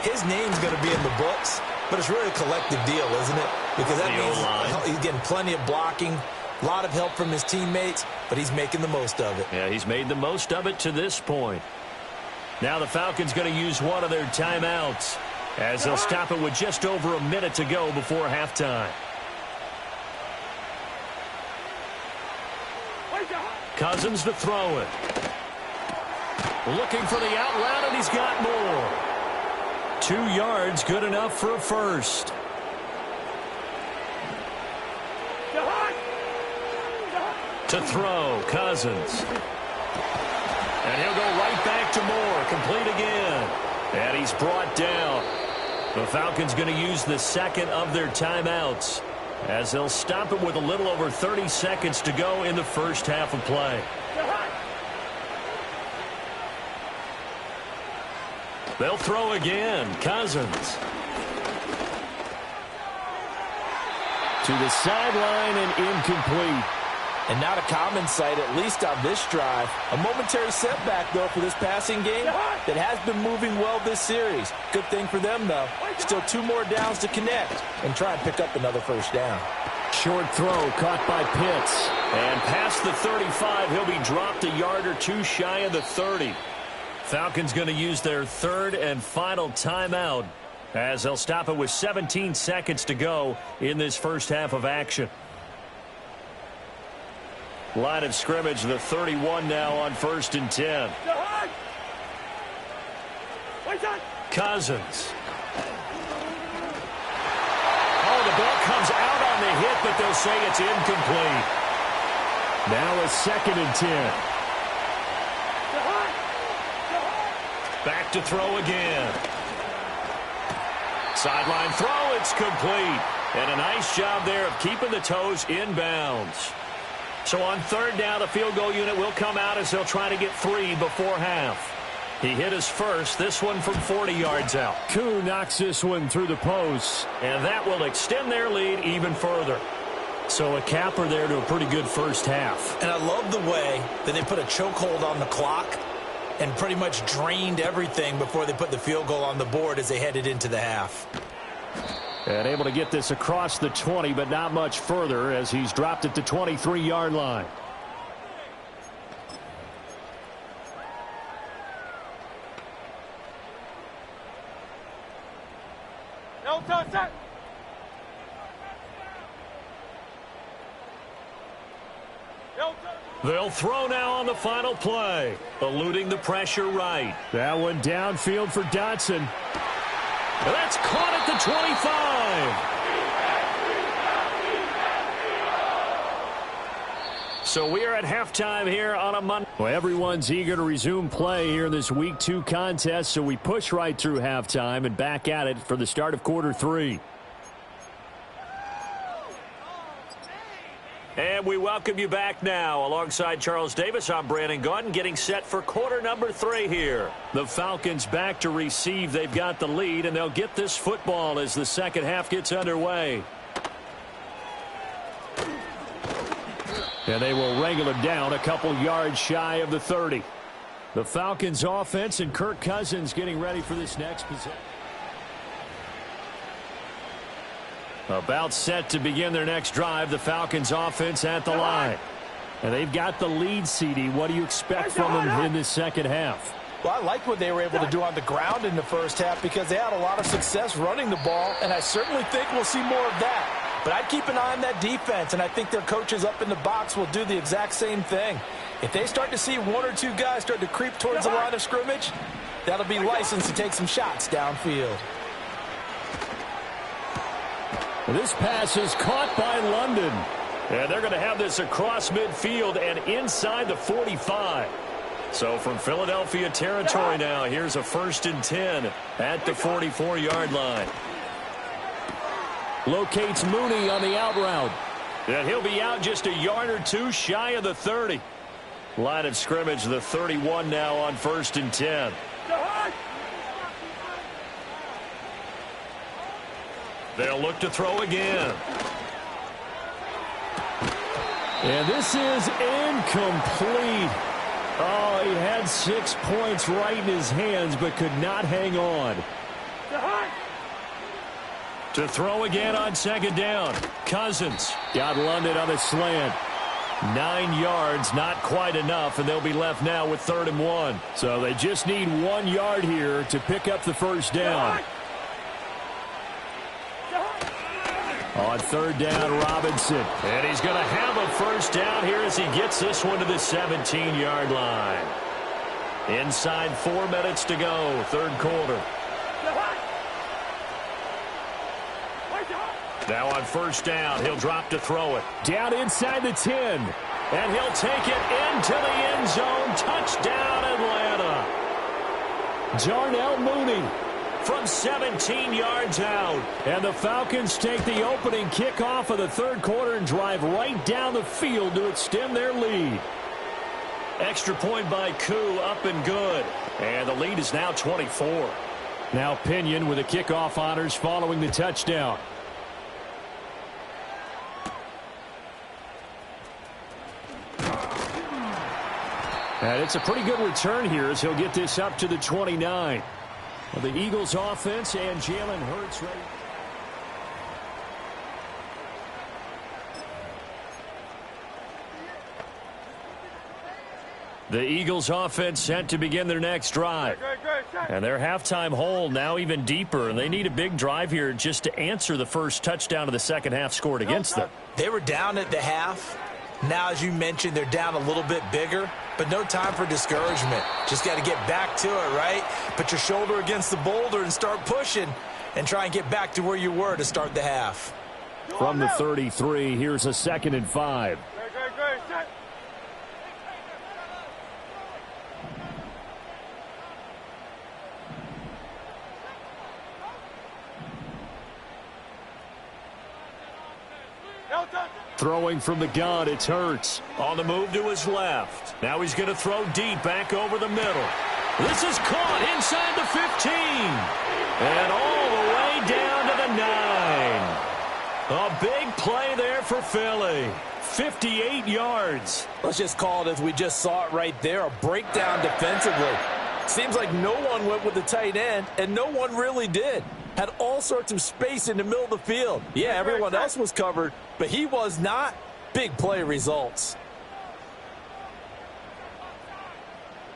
his name's going to be in the books, but it's really a collective deal, isn't it? Because that means he's getting plenty of blocking, a lot of help from his teammates, but he's making the most of it. Yeah, he's made the most of it to this point. Now the Falcons going to use one of their timeouts as they'll stop it with just over a minute to go before halftime. Cousins to throw it. Looking for the out route, and he's got more. 2 yards, good enough for a first. To throw, Cousins. And he'll go right back to Moore. Complete again. And he's brought down. The Falcons going to use the 2nd of their timeouts as they'll stop it with a little over 30 seconds to go in the first half of play. They'll throw again. Cousins. To the sideline and incomplete. And not a common sight, at least on this drive. A momentary setback, though, for this passing game that has been moving well this series. Good thing for them, though. Still 2 more downs to connect and try and pick up another first down. Short throw caught by Pitts. And past the 35, he'll be dropped a yard or two shy of the 30. Falcons going to use their third and final timeout as they'll stop it with 17 seconds to go in this first half of action. Line of scrimmage, the 31 now on 1st and 10. Cousins. Oh, the ball comes out on the hit, but they'll say it's incomplete. Now a 2nd and 10. Back to throw again. Sideline throw, it's complete. And a nice job there of keeping the toes inbounds. So on 3rd down, the field goal unit will come out as they'll try to get 3 before half. He hit his first, this one from 40 yards out. Koo knocks this one through the post, and that will extend their lead even further. So a capper there to a pretty good first half. And I love the way that they put a chokehold on the clock and pretty much drained everything before they put the field goal on the board as they headed into the half. And able to get this across the 20, but not much further as he's dropped at the 23-yard line. They'll throw now on the final play, eluding the pressure right. That one downfield for Dotson. That's caught at the 25. So we are at halftime here on a Monday. Well, everyone's eager to resume play here in this Week 2 contest, so we push right through halftime and back at it for the start of quarter 3. And we welcome you back now. Alongside Charles Davis, I'm Brandon Gaudin, getting set for quarter number 3 here. The Falcons back to receive. They've got the lead, and they'll get this football as the second half gets underway. And they will wrangle him down a couple yards shy of the 30. The Falcons offense and Kirk Cousins getting ready for this next possession. About set to begin their next drive. The Falcons offense at the line. And they've got the lead, CD. What do you expect from them in this second half? Well, I like what they were able to do on the ground in the first half because they had a lot of success running the ball, and I certainly think we'll see more of that. But I'd keep an eye on that defense, and I think their coaches up in the box will do the exact same thing. If they start to see 1 or 2 guys start to creep towards the line of scrimmage, that'll be licensed to take some shots downfield. This pass is caught by London. And they're going to have this across midfield and inside the 45. So from Philadelphia territory now, here's a 1st and 10 at the 44-yard line. Locates Mooney on the out route. And he'll be out just a yard or 2 shy of the 30. Line of scrimmage, the 31 now on 1st and 10. They'll look to throw again. And this is incomplete. Oh, he had 6 points right in his hands, but could not hang on. To throw again on 2nd down. Cousins got London on a slant. 9 yards, not quite enough, and they'll be left now with 3rd and 1. So they just need 1 yard here to pick up the first down. On 3rd down, Robinson. And he's going to have a first down here as he gets this one to the 17-yard line. Inside 4 minutes to go, 3rd quarter. Now on 1st down, he'll drop to throw it. Down inside the 10. And he'll take it into the end zone. Touchdown, Atlanta. Darnell Mooney from 17 yards out. And the Falcons take the opening kickoff of the 3rd quarter and drive right down the field to extend their lead. Extra point by Koo, up and good. And the lead is now 24. Now Pinion with the kickoff honors following the touchdown. And it's a pretty good return here as he'll get this up to the 29. Well, the Eagles offense and Jalen Hurts ready. The Eagles offense set to begin their next drive. And their halftime hole now even deeper. And they need a big drive here just to answer the first touchdown of the second half scored against them. They were down at the half. Now, as you mentioned, they're down a little bit bigger. But no time for discouragement. Just got to get back to it, right? Put your shoulder against the boulder and start pushing. And try and get back to where you were to start the half. From the 33, here's a 2nd and 5. Throwing from the gun, it's Hurts. On the move to his left. Now he's going to throw deep back over the middle. This is caught inside the 15. And all the way down to the 9. A big play there for Philly. 58 yards. Let's just call it as we just saw it right there, a breakdown defensively. Seems like no one went with the tight end, and no one really did. Had all sorts of space in the middle of the field. Yeah, everyone else was covered, but he was not. Big play results.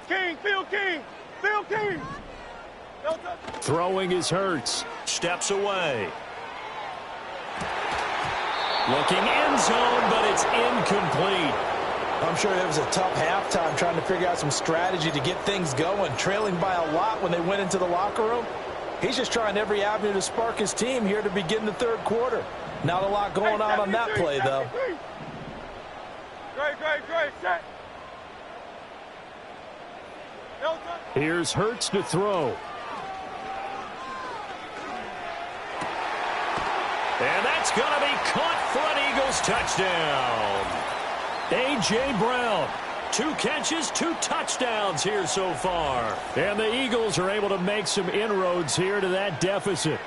King, Phil King, Phil King. Throwing is Hurts. Steps away. Looking end zone, but it's incomplete. I'm sure it was a tough halftime trying to figure out some strategy to get things going, trailing by a lot when they went into the locker room. He's just trying every avenue to spark his team here to begin the third quarter. Not a lot going on that play, though. Great, set. Here's Hurts to throw. And that's going to be caught for an Eagles touchdown. A.J. Brown, 2 catches, 2 touchdowns here so far. And the Eagles are able to make some inroads here to that deficit.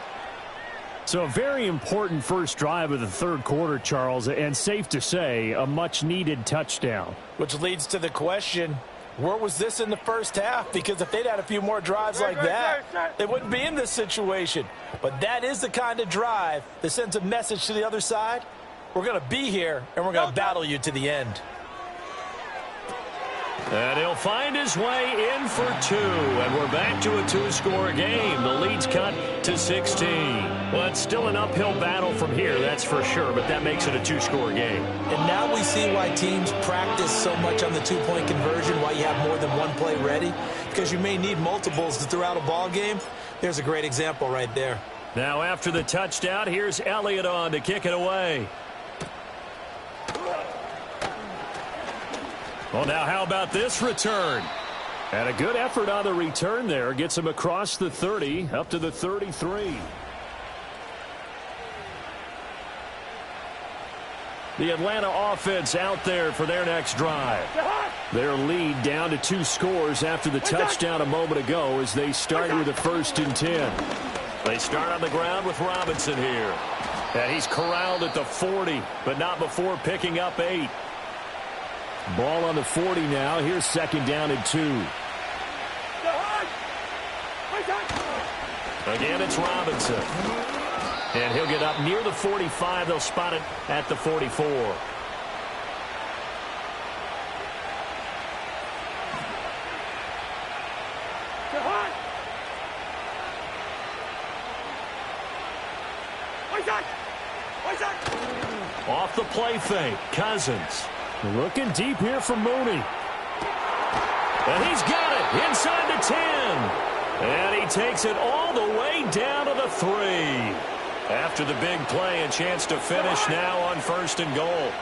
So a very important first drive of the third quarter, Charles, and safe to say, a much-needed touchdown. Which leads to the question, where was this in the first half? Because if they'd had a few more drives like that, they wouldn't be in this situation. But that is the kind of drive that sends a message to the other side. We're going to be here, and we're going to battle you to the end. And he'll find his way in for 2. And we're back to a 2-score game. The lead's cut to 16. Well, it's still an uphill battle from here, that's for sure, but that makes it a 2-score game. And now we see why teams practice so much on the 2-point conversion, why you have more than one play ready, because you may need multiples to throw out a ball game. There's a great example right there. Now after the touchdown, here's Elliott on to kick it away. Well, now how about this return? And a good effort on the return there. Gets him across the 30, up to the 33. The Atlanta offense out there for their next drive. Their lead down to 2 scores after the touchdown a moment ago as they start with a 1st and 10. They start on the ground with Robinson here. And he's corralled at the 40, but not before picking up 8. Ball on the 40 now. Here's 2nd down and 2. Again, it's Robinson. And he'll get up near the 45. They'll spot it at the 44. Off the play fake, Cousins. Looking deep here for Mooney. And he's got it inside the 10. And he takes it all the way down to the 3. After the big play, a chance to finish now on 1st and goal.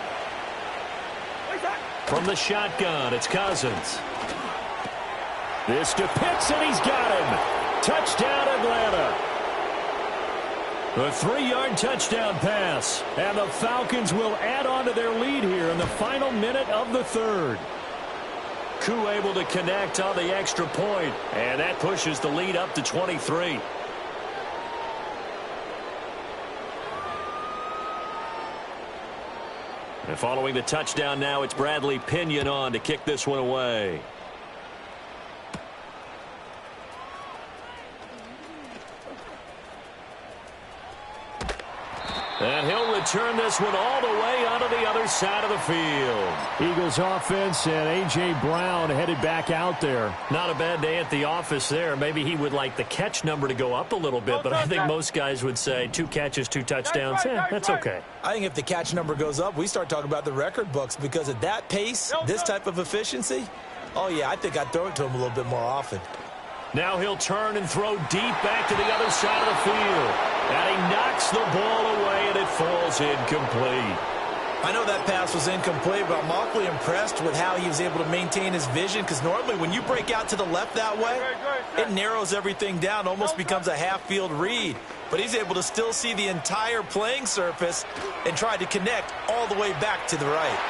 From the shotgun, it's Cousins. This to Pitts, and he's got him. Touchdown, Atlanta. A 3-yard touchdown pass. And the Falcons will add on to their lead here in the final minute of the third. Koo able to connect on the extra point. And that pushes the lead up to 23. And following the touchdown now, it's Bradley Pinion on to kick this one away. And he'll return this one all the way onto the other side of the field. Eagles offense and A.J. Brown headed back out there. Not a bad day at the office there. Maybe he would like the catch number to go up a little bit, but I think most guys would say 2 catches, 2 touchdowns. That's okay. I think if the catch number goes up, we start talking about the record books, because at that pace, this type of efficiency, oh, yeah, I think I'd throw it to him a little bit more often. Now he'll turn and throw deep back to the other side of the field. And he knocks the ball away, and it falls incomplete. I know that pass was incomplete, but I'm awfully impressed with how he was able to maintain his vision, because normally when you break out to the left that way, it narrows everything down, almost becomes a half-field read. But he's able to still see the entire playing surface and try to connect all the way back to the right.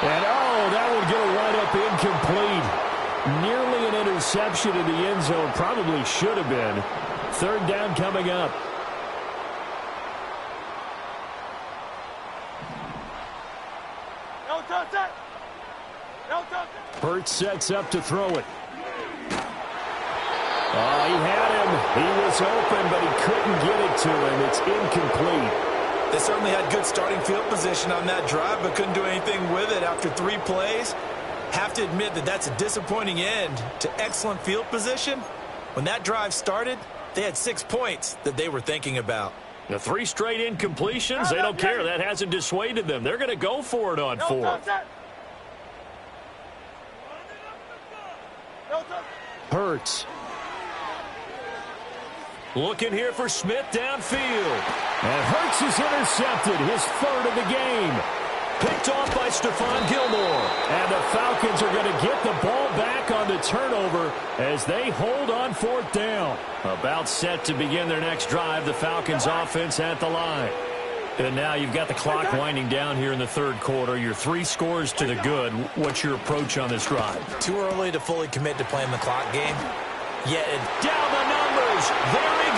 And, oh, that will get a wide-up incomplete. Nearly an interception in the end zone. Probably should have been. 3rd down coming up. Hurts sets up to throw it. Oh, he had him. He was open, but he couldn't get it to him. It's incomplete. They certainly had good starting field position on that drive, but couldn't do anything with it after 3 plays. Have to admit that that's a disappointing end to excellent field position. When that drive started, they had 6 points that they were thinking about. The 3 straight incompletions, they don't care. That hasn't dissuaded them. They're going to go for it on 4th. Hurts. Looking here for Smith downfield. And Hurts is intercepted, his 3rd of the game. Picked off by Stephon Gilmore. And the Falcons are going to get the ball back on the turnover as they hold on 4th down. About set to begin their next drive, the Falcons offense at the line. And now you've got the clock winding down here in the 3rd quarter. You're 3 scores to the good. What's your approach on this drive? Too early to fully commit to playing the clock game. Yet down the numbers. There he